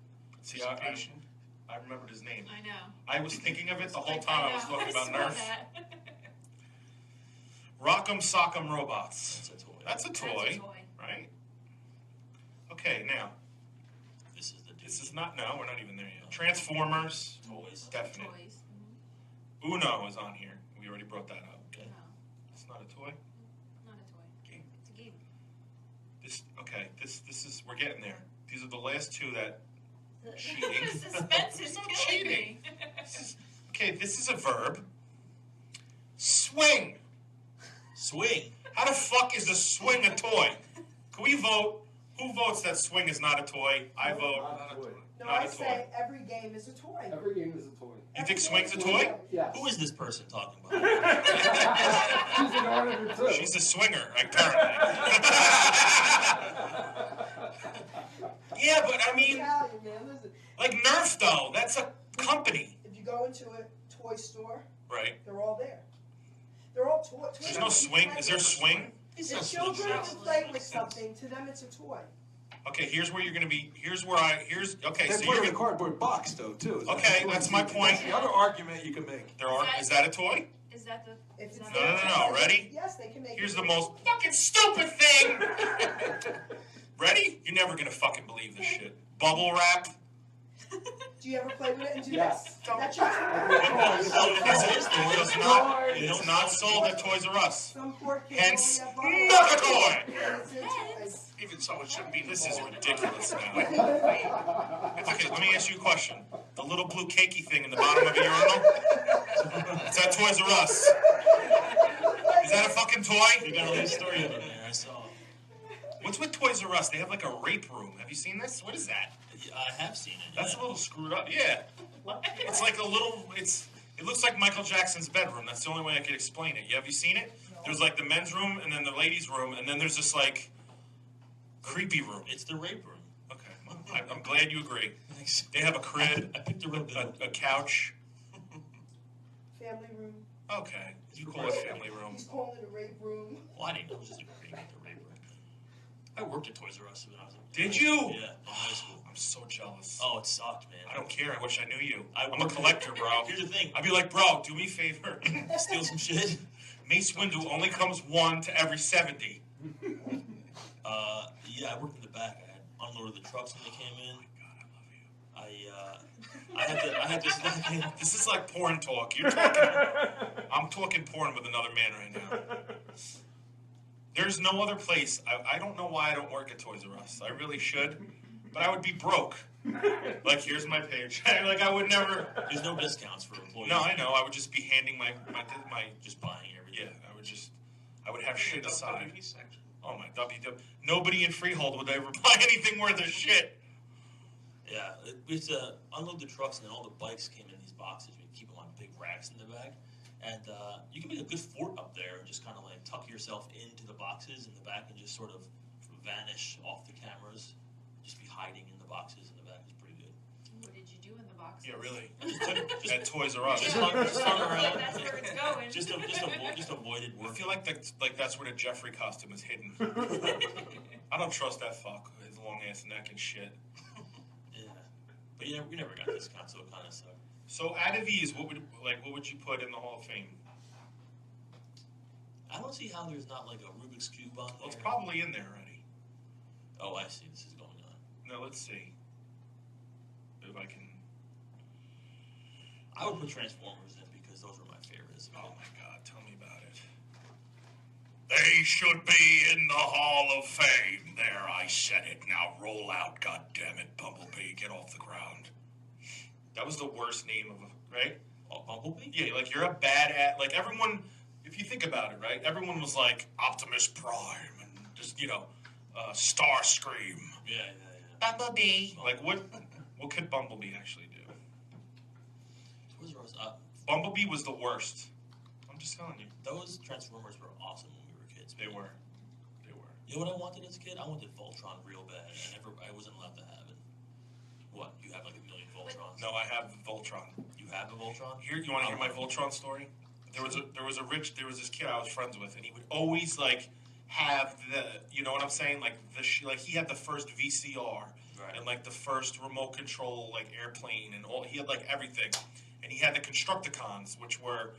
See, I remembered his name. I know. I was thinking of it the whole time I was talking about saw Nerf. that. Rock'em Sock'em Robots. That's a toy. That's a toy, right? Okay, now. This is not. No, we're not even there yet. Transformers. Toys. Definite. Toys. Uno is on here. We already brought that up. Okay. No, It's not a toy. not a toy. Game. It's a game. This is. We're getting there. These are the last two that. Cheating. The suspense is killing cheating. me. This is a verb. Swing. Swing. How the fuck is a swing a toy? Can we vote? Who votes that swing is not a toy? I vote. No, Not I a say every game is a toy. Every game is a toy. You think swing's a toy? Yes. Who is this person talking about? She's an orator too. She's a swinger, apparently. Yeah, but I mean, Italian, man, listen. like Nerf though, that's a company. If you go into a toy store, Right. they're all there. They're all toys. There's no swing. Is there swing? If children can play with something, to them it's a toy. Okay, here's where you're gonna be. Okay, They so put you're it in a gonna. cardboard box, though, too. Okay, that's my point. The other argument you can make. Is that a toy? Is that the? If it's No, No. Ready? Yes, they can make Here's it. the most fucking stupid thing. Ready? You're never gonna fucking believe this shit. Bubble wrap. Do you ever play with it and do Yes. this? That's your toy. It's not sold at Toys R Us. Some poor kid Hence, only not a have toy. and it's a toy. Even so, it shouldn't be. This is ridiculous now. Okay, let me ask you a question. The little blue cakey thing in the bottom of your urinal? Is that Toys R Us? Is that a fucking toy? You got a little story of it there. I saw. What's with Toys R Us? They have like a rape room. Have you seen this? What is that? I have seen it. That's a little screwed up. Yeah. It's like a little. It looks like Michael Jackson's bedroom. That's the only way I could explain it. Have you seen it? There's like the men's room and then the ladies' room and then there's this like creepy room. It's the rape room. Okay, well, I'm glad you agree. Thanks. They have a crib, I picked the room. a couch. Family room. Okay, you call it family room. He's calling it a rape room. Well, I didn't know it was just agreeing with the rape room. I worked at Toys R Us when I was in Did you? Yeah, in high school. I'm so jealous. Oh, it sucked, man. I don't care. I wish I knew you. I I'm a collector, bro. Here's the thing. I'd be like, bro, do me a favor. Steal some shit. Mace Windu only comes 1 to every 70. Yeah, I worked in the back. I had unloaded the trucks when they came in. Oh my God, I love you. I had this. This is like porn talk. You're talking. I'm talking porn with another man right now. There's no other place. I don't know why I don't work at Toys R Us. I really should, but I would be broke. Like, here's my page. Like, I would never. There's no discounts for employees. No, I know. I would just be handing my Just buying everything. Yeah, I would have shit aside. Oh my WW. Nobody in Freehold would ever buy anything worth of shit. Yeah, we used to unload the trucks, and then all the bikes came in these boxes. We keep them on big racks in the back, and you can make a good fort up there and just kind of like tuck yourself into the boxes in the back and just sort of vanish off the cameras. Just be hiding in the boxes in the back. It's pretty good. What did you do in the box? Yeah, really. At Toys R Us. Just hung around. That's where it's going. Just avoided I work. feel like that's where the Jeffrey costume is hidden. I don't trust that fuck with his long ass neck and shit. Yeah, but yeah, we never got discounts, so it kind of sucked. So out of these, what would you put in the Hall of Fame? I don't see how there's not like a Rubik's Cube on there. Well, it's probably in there already. Oh, I see. This is going on. No, let's see if I can. I would put Transformers in because those were my favorites. Oh my God, tell me about it. They should be in the Hall of Fame. There, I said it. Now roll out, goddammit, Bumblebee. Get off the ground. That was the worst name of a, right? Oh, Bumblebee? Yeah, like you're a badass. Like everyone, if you think about it, right? Everyone was like Optimus Prime and just, Starscream. Yeah. Bumblebee. Like what could Bumblebee actually do? Toys R Us, Bumblebee was the worst. I'm just telling you. those Transformers were awesome when we were kids. They were. You know what I wanted as a kid? I wanted Voltron real bad. I wasn't allowed to have it. What? You have like 1 million Voltrons? No, I have Voltron. You have a Voltron? Here, you want to hear my Voltron story? There was this kid I was friends with, and he would always like have you know what I'm saying, like like he had the first VCR and like the first remote control like airplane and all. He had like everything, and he had the Constructicons, which were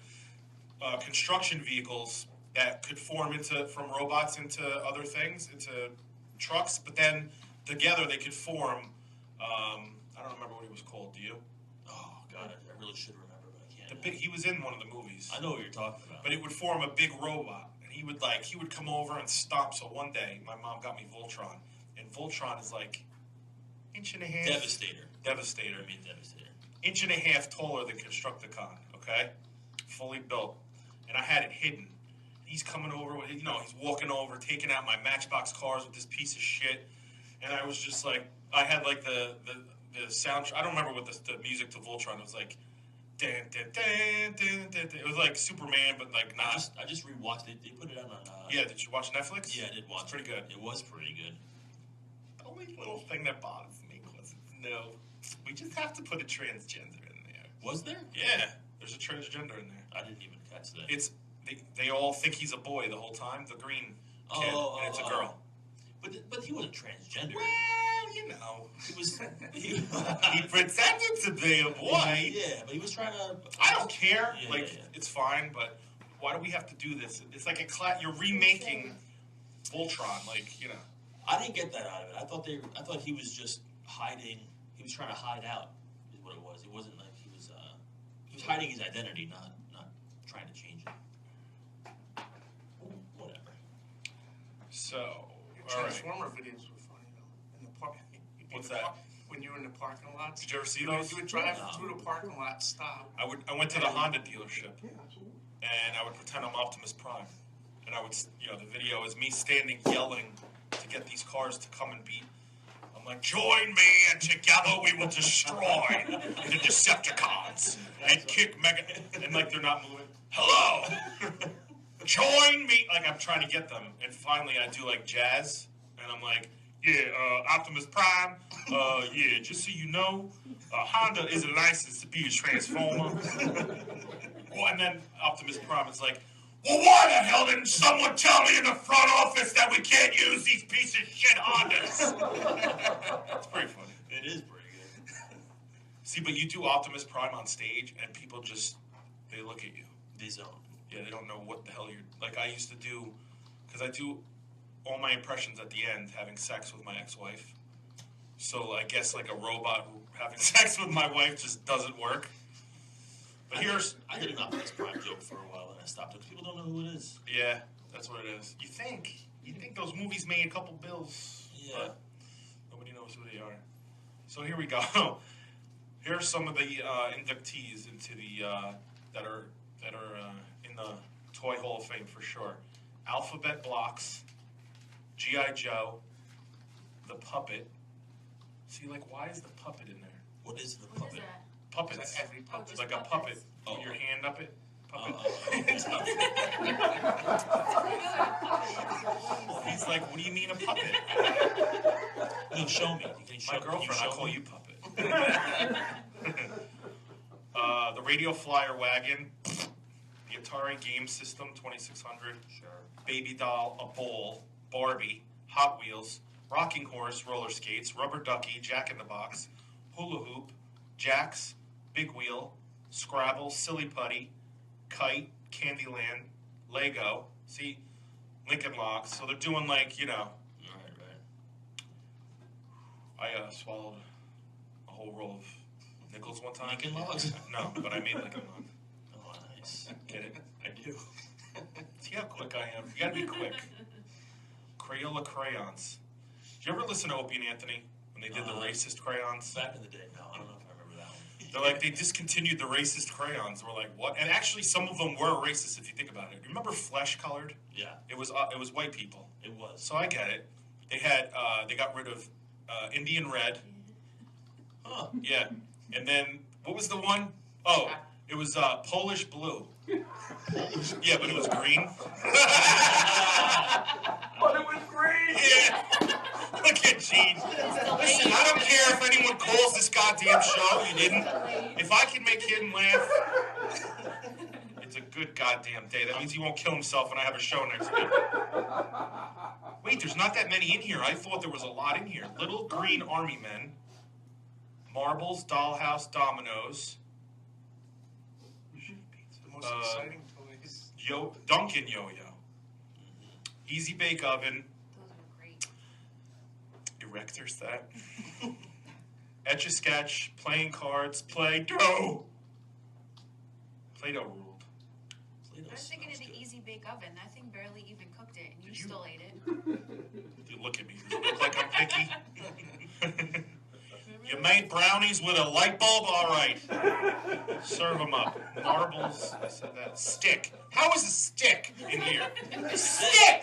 construction vehicles that could form from robots into other things, into trucks, but then together they could form. I don't remember what he was called. Do you? Oh God, I really should remember, but I can't. He was in one of the movies. I know what you're talking about. But it would form a big robot, and he would come over and stomp. So one day, my mom got me Voltron, and Voltron is like inch and a half. Devastator. Devastator. Inch and a half taller than Constructicon. Okay, fully built, and I had it hidden. He's coming over with, he's walking over, taking out my Matchbox cars with this piece of shit, and I was just like, I had like the sound. I don't remember what the music to Voltron. It was like. Dun, dun, dun, dun, dun, dun. It was like Superman, but like not. I just rewatched it. They put it on. Yeah, did you watch Netflix? Yeah, I did watch. It's pretty good. It was pretty good. The only little thing that bothers me was we just have to put a transgender in there. Was there? Yeah, there's a transgender in there. I didn't even catch that. It's they all think he's a boy the whole time. The green kid, and it's a girl. But he wasn't transgender. Well, he was. He pretended to be a boy. Yeah, but he was trying to. I don't care. Yeah, it's fine. But why do we have to do this? It's like you're remaking Voltron. I didn't get that out of it. I thought he was just hiding. He was trying to hide out. Is what it was. It wasn't like he was. He was hiding his identity, not trying to change it. Whatever. So. Transformer videos were funny though. In the park. What's that? When you were in the parking lot. Did you ever see those? You would drive through the parking lot, stop. I went to the Honda dealership, and I would pretend I'm Optimus Prime, and I would, the video is me standing yelling to get these cars to come and beat. I'm like, join me, and together we will destroy the Decepticons and kick Mega, and like they're not moving. Hello. Join me! Like, I'm trying to get them. And finally, I do, like, jazz. And I'm like, Optimus Prime. Yeah, just so you know, Honda isn't licensed to be a Transformer. And then Optimus Prime is like, well, why the hell didn't someone tell me in the front office that we can't use these piece of shit Hondas? It's pretty funny. It is pretty good. See, but you do Optimus Prime on stage, and people they look at you. They zone. Yeah, they don't know what the hell you're... Like, I used to do... Because I do all my impressions at the end having sex with my ex-wife. So I guess, like, a robot having sex with my wife just doesn't work. But I did an Optimus Prime joke for a while, and I stopped it because people don't know who it is. Yeah, that's what it is. You think those movies made a couple bills. Yeah. But nobody knows who they are. So here we go. Here are some of the inductees into the... that are in the Toy Hall of Fame for sure. Alphabet Blocks, G.I. Joe, The Puppet. See, like, why is the puppet in there? What is the What puppet? is that? Puppets. Every puppet. Just Like a puppet. Oh. Put your hand up it. Puppet. He's like, what do you mean a puppet? No, show me. You can My girlfriend, I call me? you puppet. The Radio Flyer Wagon. The Atari Game System 2600. Sure. Baby Doll, a Bowl, Barbie, Hot Wheels, Rocking Horse, roller skates, Rubber Ducky, Jack in the Box, Hula Hoop, Jacks, Big Wheel, Scrabble, Silly Putty, Kite, Candyland, Lego. See, Lincoln Logs. So they're doing like, Right. I swallowed a whole roll of nickels one time. Lincoln Logs? No, but I made Lincoln Logs. Oh, nice. Get it? I do. See how quick I am? You gotta be quick. Crayola crayons. Did you ever listen to Opie and Anthony when they did the racist crayons? Back in the day, no, I don't know if I remember that one. They're like, they discontinued the racist crayons. We're like, what? And actually, some of them were racist if you think about it. You remember flesh colored? Yeah. It was white people. It was. So I get it. They had they got rid of Indian red. Huh. Yeah. And then what was the one? Oh, it was Polish blue. Yeah, but it was green. But it was green. Yeah. Look at Gene. Listen, I don't care if anyone calls this goddamn show. You didn't. If I can make him laugh, it's a Good goddamn day. That means he won't kill himself when I have a show next week. Wait, there's not that many in here. I thought there was a lot in here. Little Green Army Men, Marbles, Dollhouse, Dominoes. The most exciting toys. Dunkin' Yo-Yo. Easy Bake Oven. Those are great. Erector set. Etch-a-Sketch, playing cards, Play-Doh. Play-Doh ruled. I was thinking of the Easy Bake Oven. That thing barely even cooked it, and you still ate it. You look at me. Does it look like I'm picky? You made brownies with a light bulb? All right. Serve them up. Marbles. I said that. Stick. How is a stick in here? A stick!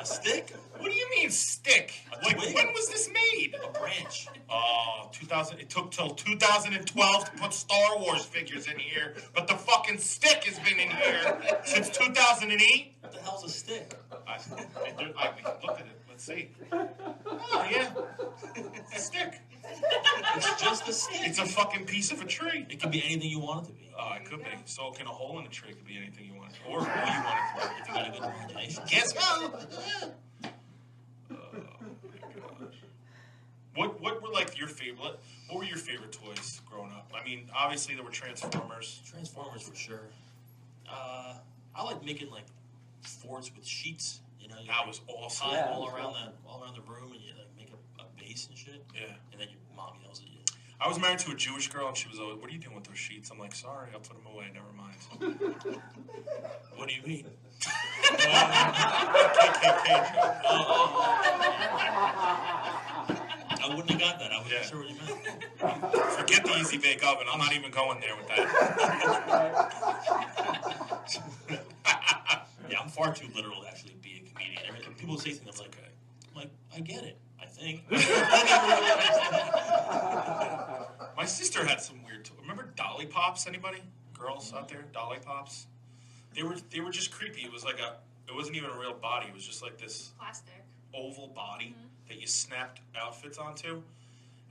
A stick? What do you mean stick? Like, when was this made? A branch. Oh, 2000. It took till 2012 to put Star Wars figures in here, but the fucking stick has been in here since 2008. What the hell's a stick? We can look at it. Let's see. Oh, yeah. It's a stick. It's just a stick. It's a fucking piece of a tree. It can be anything you want it to be. Oh, it could be. So can a hole in a tree could be anything you want it to be. Or who you want it to be. If you got a good imagination. Guess who? Oh, my gosh. What were like your favorite? What were your favorite toys growing up? I mean, obviously there were Transformers. Transformers for sure. I like making like forts with sheets. You know, That was awesome. tie all around the room, and you like make a base and shit. Yeah. And then your mom yells at you. I was married to a Jewish girl, and she was always, "What are you doing with those sheets?" I'm like, "Sorry, I'll put them away. Never mind." What do you mean? KKK joke. I wouldn't have got that. I wasn't Yeah. sure what you meant. Forget the Easy Bake Oven. I'm not even going there with that. Yeah, I'm far too literal to actually be a comedian. People say things I'm like, I get it. I think. My sister had some weird toys. Remember Dolly Pops? Anybody? Girls out there? Dolly Pops? They were just creepy. It was like it wasn't even a real body. It was just like this Plastic. oval body that you snapped outfits onto.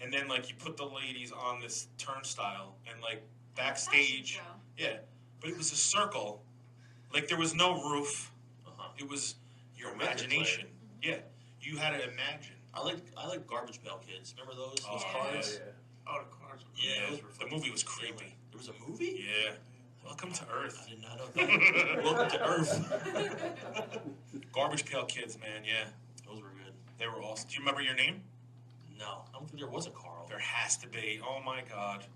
And then like you put the ladies on this turnstile and like backstage. Fashion show. Yeah. But it was a circle. Like there was no roof. Uh-huh. It was your A record imagination. Yeah. You had to imagine. I like Garbage Pail Kids. Remember those Oh, cards? Oh, the cars. Yeah, those were The movie was creepy. There was a movie? Yeah. Welcome to Earth. I did not know that. Welcome to Earth. Garbage Pail Kids, man, yeah. Those were good. They were awesome. Do you remember your name? No, I don't think there was a Carl. There has to be. Oh my God.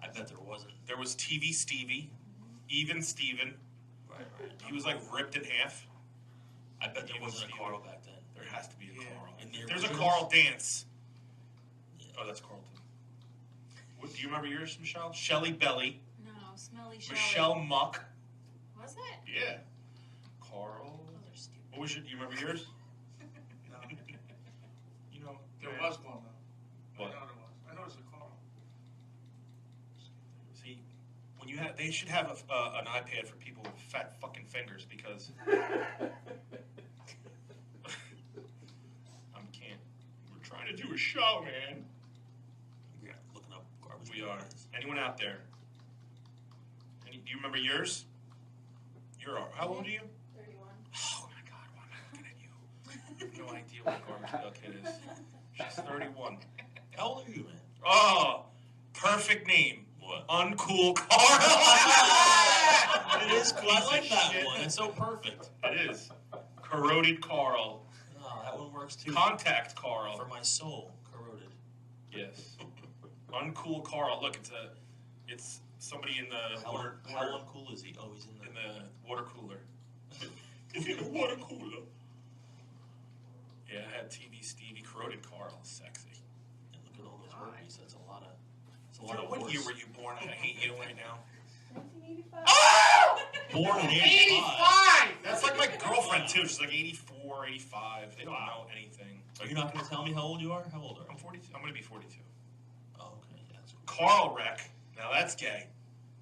I bet there wasn't. There was TV Stevie, Even Steven. Right. He was like ripped in half. I bet there Even wasn't Steven. a Carl back then. There has to be a Carl. In the There's a originals? Carl Dance. Yeah. Oh, that's Carlton. What, do you remember yours, Michelle? Shelly Belly. No, Smelly Shelly. Michelle Muck. Was it? Yeah. Carl. Those are stupid. What was your, do you remember yours? No, You know. there man. was one though. What? I know there was. I know it was a Carl. See, when you have, they should have an iPad for people with fat fucking fingers because we're trying to do a show, man. We're looking up Garbage We Pail are. Kids. Anyone out there? Do you remember yours? How old are you? 31. Oh my God, why am I looking at you? I have no idea what a Garbage Pail Kid is. She's 31. How old are you, man? Oh, perfect name. What? Uncool Carl. It is cool. I like Piece of that shit. one. It's so perfect. It is. Corroded Carl. Oh, that one works too. Contact Carl. For my soul, corroded. Yes. Uncool Carl. Look, it's somebody in the How water uncool is he? Oh, he's in in the. the water cooler. He's in the water cooler. Yeah, I had TV Stevie. Corroded Carl. Sexy. And look at all those herpes. That's a lot of. That's a lot of. What horse. year were you born? I hate you right now. 1985. Born in 85. 85! That's like my girlfriend, too. She's like 84, 85. They don't know anything. Are you not going to tell me how old you are? How old are you? I'm 42. I'm going to be 42. Oh, okay. Yeah, that's cool. Carl Wreck. Now that's gay.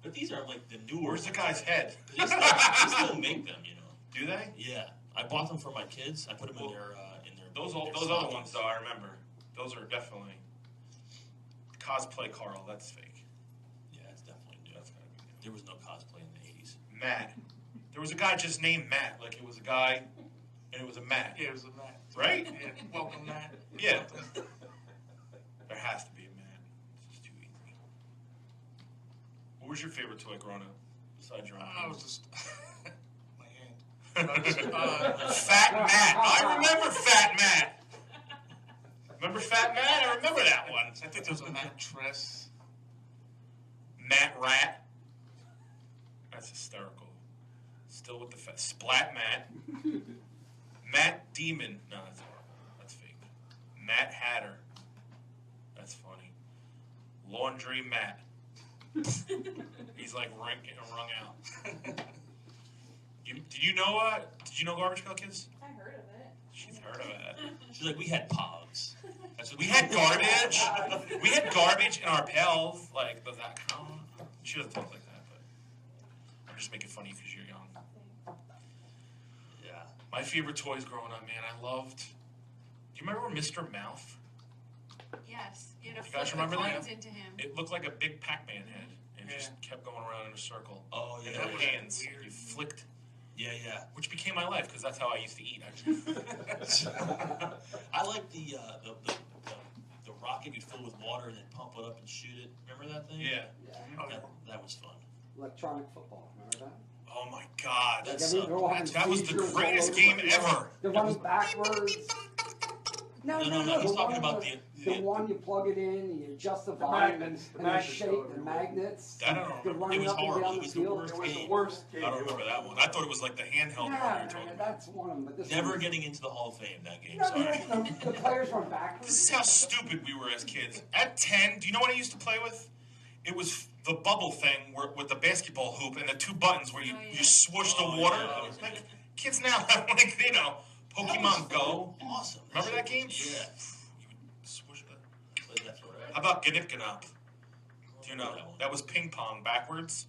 But these are like the newer. Where's the guy's head? They still make them, you know. Do they? Yeah, I bought them for my kids. I put them in their Those their other stockings. ones, though, I remember. Those are definitely cosplay Carl. That's fake. Yeah, it's definitely new. That's gotta be new. There was no cosplay in the 80s. Matt. There was a guy just named Matt. Like, it was a guy, and it was a Matt. Yeah, it was a Matt. Right? Yeah, welcome Matt. Yeah. There has to be a Matt. It's just too easy. What was your favorite toy growing up? Besides your own? I was just my hand. Fat Matt. I remember Fat Matt. Remember Fat Matt? I remember that one. I think there was a mattress. Matt Rat. That's hysterical. Still with the fat. Splat Matt. Matt Demon. No, that's horrible. That's fake. Matt Hatter. That's funny. Laundry Matt. He's like wrung out. Did you know Garbage Pail Kids? I heard of it. She's heard of it. She's like, we had pogs. That's what We had garbage. We had garbage in our pails. Like, does that count? She doesn't talk like that, but I'm just making fun of you because you're young. Yeah. My favorite toys growing up, man, I loved. Do you remember Mr. Mouth? Yes. You had to You guys flip the remember that? coins into him. It looked like a big Pac-Man head. And Yeah. just kept going around in a circle. Oh, yeah. And the yeah. hands, you flicked, Yeah, yeah. which became my life because that's how I used to eat. I like the rocket you fill with water and then pump it up and shoot it. Remember that thing? Yeah. That was fun. Electronic football, remember that? Oh my God. That Like, sucked. they're all having That was the seizures all greatest over game the place. ever. They're running backwards. No, The he's talking one about where- the the one you plug it in, you adjust the volume, magnets, and the the magnets shape, go the magnets. I don't You're remember. running It was up and horrible. down It the was the field. worst It was the game. worst I game. don't remember that one. I thought it was like the handheld one you were Yeah, talking about. that's one of them. But this Never one, getting into the Hall of Fame, that game. No, Sorry. the players run backwards. This is how stupid we were as kids. At 10, do you know what I used to play with? It was the bubble thing with the basketball hoop and the two buttons where you swoosh the water. Like, kids now have, like, Pokemon Go. Awesome. Remember that game? Yeah. You would swoosh the... Played that forever. How about Ganip? Do you know? That was ping pong backwards.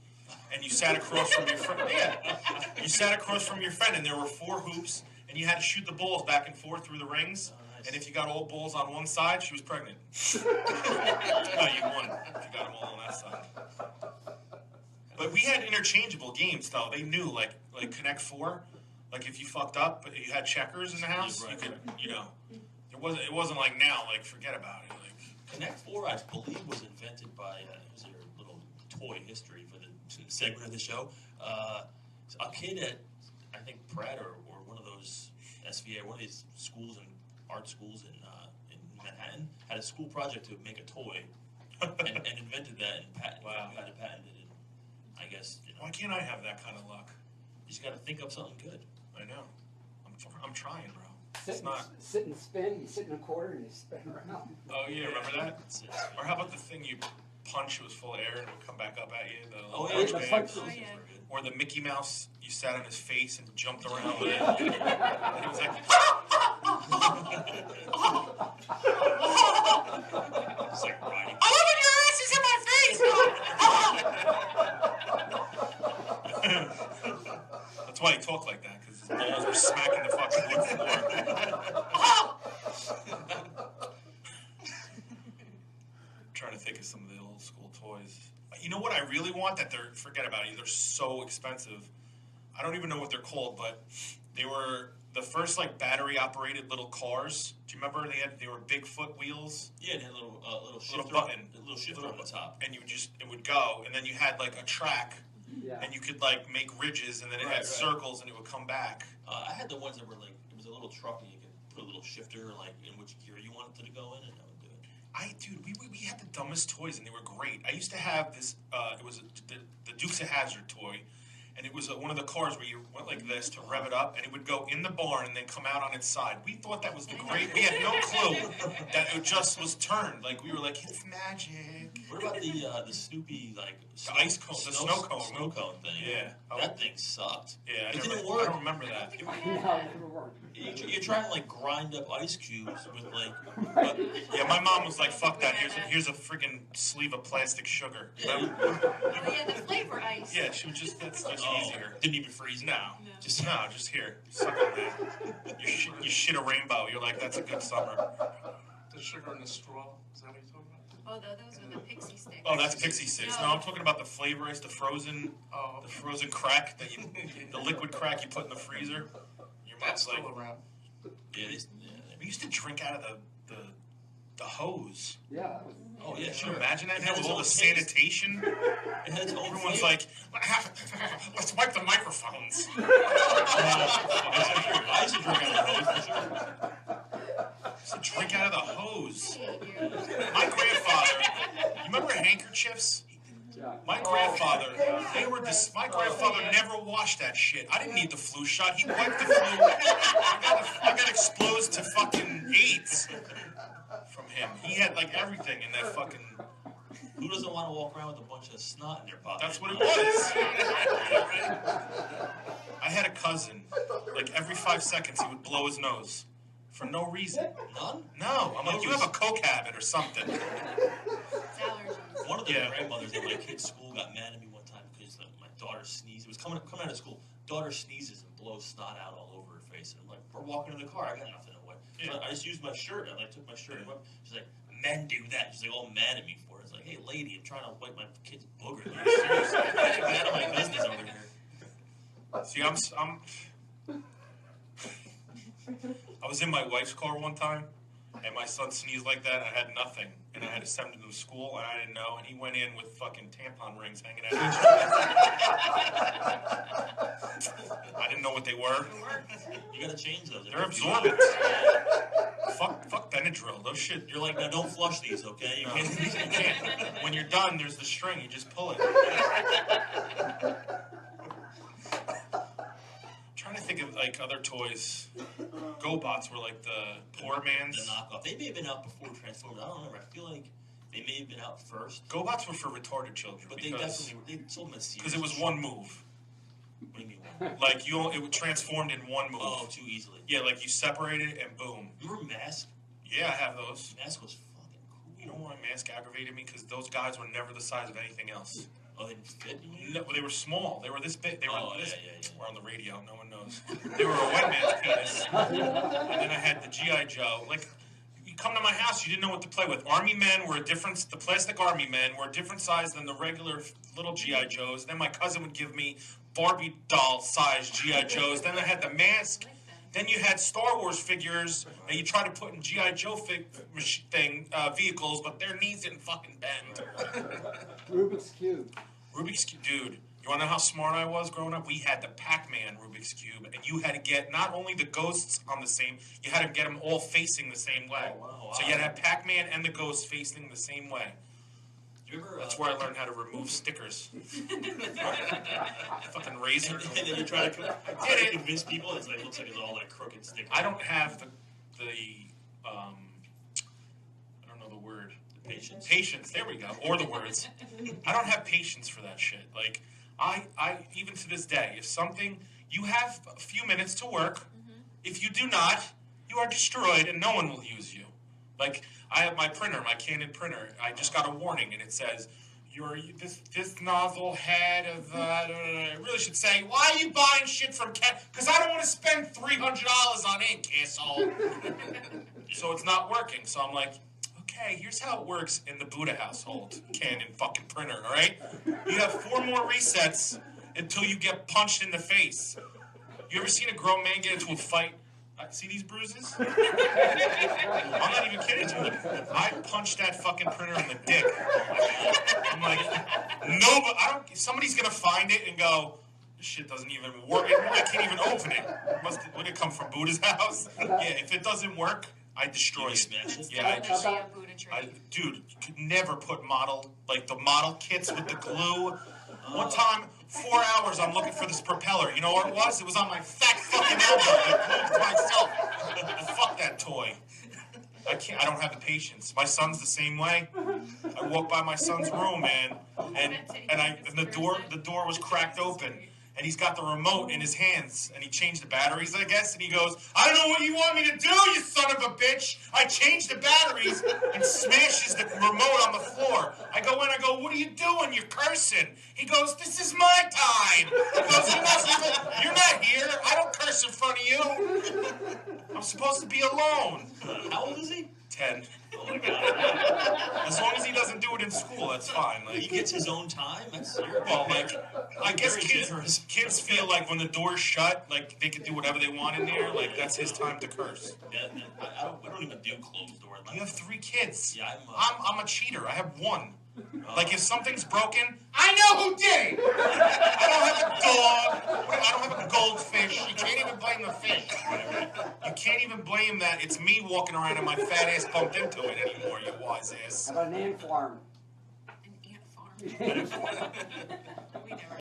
And you sat across from your friend. Yeah. You sat across from your friend and there were 4 hoops and you had to shoot the balls back and forth through the rings. And if you got all balls on one side, she was pregnant. No, you won if you got them all on that side. But we had interchangeable games, though. They knew, like Connect 4. Like, if you fucked up, but you had checkers in the house, you could, it wasn't like now, like, forget about it. Like, Connect 4, I believe, was invented by, here's your little toy history for the segment of the show. A kid at, I think, Pratt or one of those SVA, one of these schools and art schools in Manhattan, had a school project to make a toy and invented that and got it patented. And I guess, why can't I have that kind of luck? You just got to think up something good. I know. I'm trying, bro. Sit and spin. You sit in a quarter and you spin around. Oh, yeah, remember that? Or how about the thing you punch, it was full of air and it would come back up at you? The punch. Or the Mickey Mouse, you sat on his face and jumped around with it. And it was like, It's like riding. I love when your ass is in my face! That's why he talked like that, because his balls were smacking the fucking wood floor. I'm trying to think of some of the old school toys. You know what I really want that forget about it, they're so expensive. I don't even know what they're called, but they were the first like battery operated little cars. Do you remember they were Bigfoot wheels? Yeah, it had a little shifter, button. a little shifter on the top. And it would go, and then you had like a track. Yeah. And you could like make ridges, and then it had circles, and it would come back. I had the ones that were like, it was a little truck, and you could put a little shifter like in which gear you wanted it to go in, and that would do it. Dude, we had the dumbest toys, and they were great. I used to have this. It was the Dukes of Hazzard toy, and it was one of the cars where you went like this to rev it up, and it would go in the barn and then come out on its side. We thought that was the great. We had no clue that it just was turned. Like we were like, it's magic. What about the Snoopy like the ice cone, the snow cone thing? Yeah, that thing sucked. Yeah, it didn't work. I don't remember that. No, it never worked. You're trying to like grind up ice cubes with like. Yeah, my mom was like, "Fuck that! Here's a freaking sleeve of plastic sugar." Oh yeah, the flavor ice. Yeah, she was that's easier. Didn't even freeze. No, just here. Suck on that. You shit a rainbow. You're like, that's a good summer. The sugar in the straw. Is that what you're talking about? Oh, those are the pixie sticks. Oh, that's pixie sticks. No, I'm talking about the flavor ice, the frozen crack that the liquid crack you put in the freezer. Your mouth's like around. Yeah, we used to drink out of the hose. Yeah. Oh yeah, Can sure. you imagine that? It had With its all own the taste. sanitation. It had its own Everyone's flavor. like, let's wipe the microphones. I used to drink out of the hose for sure. To drink out of the hose. My grandfather, you remember handkerchiefs? My grandfather, my grandfather never washed that shit. I didn't need the flu shot. He wiped the flu. I got exposed to fucking AIDS from him. He had like everything in that fucking. Who doesn't want to walk around with a bunch of snot in their pocket? That's what it was. I had a cousin. Like every 5 seconds, he would blow his nose. For no reason. None? No. I'm like, you have a coke habit or something. One of the grandmothers at my kid's school got mad at me one time because my daughter sneezed. It was coming out of school. Daughter sneezes and blows snot out all over her face. And I'm like, we're walking in the car. I got nothing to wipe. So I just used my shirt. And I took my shirt and wiped. She's like, men do that. She's like, all mad at me for it. It's like, hey, lady, I'm trying to wipe my kid's booger. Like, seriously, get out of my business over here. See, I was in my wife's car one time, and my son sneezed like that. I had nothing, and I had to send him to school, and I didn't know. And he went in with fucking tampon rings hanging out of his I didn't know what they were. You gotta change those. They're absorbent. Fuck Benadryl. Those shit. You're like, now don't flush these, okay? No, you can't. When you're done, there's the string. You just pull it. Trying to think of like other toys. GoBots were like the poor man's. The knockoff. They may have been out before Transformers. I don't remember. I feel like they may have been out first. GoBots were for retarded children. But they definitely were. They sold them at Sears. Because it was one move. What do you mean? Like it would transformed in one move. Oh, too easily. Yeah, like you separated and boom. You were Mask? Yeah, I have those. Mask was fucking cool. You know why Mask aggravated me? Because those guys were never the size of anything else. Oh, they didn't fit? No, they were small. They were this big. They were this. Yeah. We're on the radio. No one knows. They were a white man's penis. And then I had the G.I. Joe. Like, you come to my house, you didn't know what to play with. Army men were the plastic army men were a different size than the regular little G.I. Joes. Then my cousin would give me Barbie doll size G.I. Joes. Then I had the Mask. Then you had Star Wars figures that you try to put in G.I. Joe vehicles, but their knees didn't fucking bend. Rubik's Cube. Rubik's Cube, dude. You want to know how smart I was growing up? We had the Pac-Man Rubik's Cube, and you had to get not only the ghosts on the same, you had to get them all facing the same way. Oh, wow. So you had to have Pac-Man and the ghosts facing the same way. You remember, That's where I learned how to remove stickers. Fucking razor. And then you try to convince people. It's like, looks like it's all like crooked stickers. I don't have the I don't know the word. Patience? Patience, there we go. Or the words. I don't have patience for that shit. Like, I even to this day, if something, you have a few minutes to work. If you do not, you are destroyed and no one will use you. Like, I have my printer, my Canon printer. I just got a warning and it says, this nozzle head of, I really should say, why are you buying shit from Canon? Because I don't want to spend $300 on ink, asshole. So it's not working. So I'm like, okay, here's how it works in the Buda household, Canon fucking printer, all right? You have 4 more resets until you get punched in the face. You ever seen a grown man get into a fight? See these bruises? I'm not even kidding you. I punched that fucking printer in the dick. I'm like, no, but I don't. Somebody's gonna find it and go, this shit doesn't even work. I can't even open it. Would it come from Buddha's house? Yeah, if it doesn't work, I destroy it. Yeah, dude, you could never put the model kits with the glue. One time, 4 hours, I'm looking for this propeller. You know what it was? It was on my fat fucking elbow. I glued it to myself. Fuck that toy. I don't have the patience. My son's the same way. I walk by my son's room, man, and the door was cracked open. And he's got the remote in his hands, and he changed the batteries, I guess, and he goes, I don't know what you want me to do, you son of a bitch! I changed the batteries, and smashes the remote on the floor. I go in, what are you doing? You're cursing. He goes, this is my time! He goes, you're not here. I don't curse in front of you. I'm supposed to be alone. How old is he? 10. Oh, Like, as long as he doesn't do it in school, that's fine. Like, He gets his own time. That's your well, like, I guess Very generous. kids feel like when the door's shut, like they can do whatever they want in there. Like that's his time to curse. Yeah, we don't even do closed doors. You have 3 kids. Yeah, I'm a cheater. I have 1. Like if something's broken, I know who did it! I don't have a dog. I don't have a goldfish. You can't even blame the fish. You can't even blame that it's me walking around and my fat ass bumped into it anymore, you wise ass. How about an ant farm? An ant farm. We never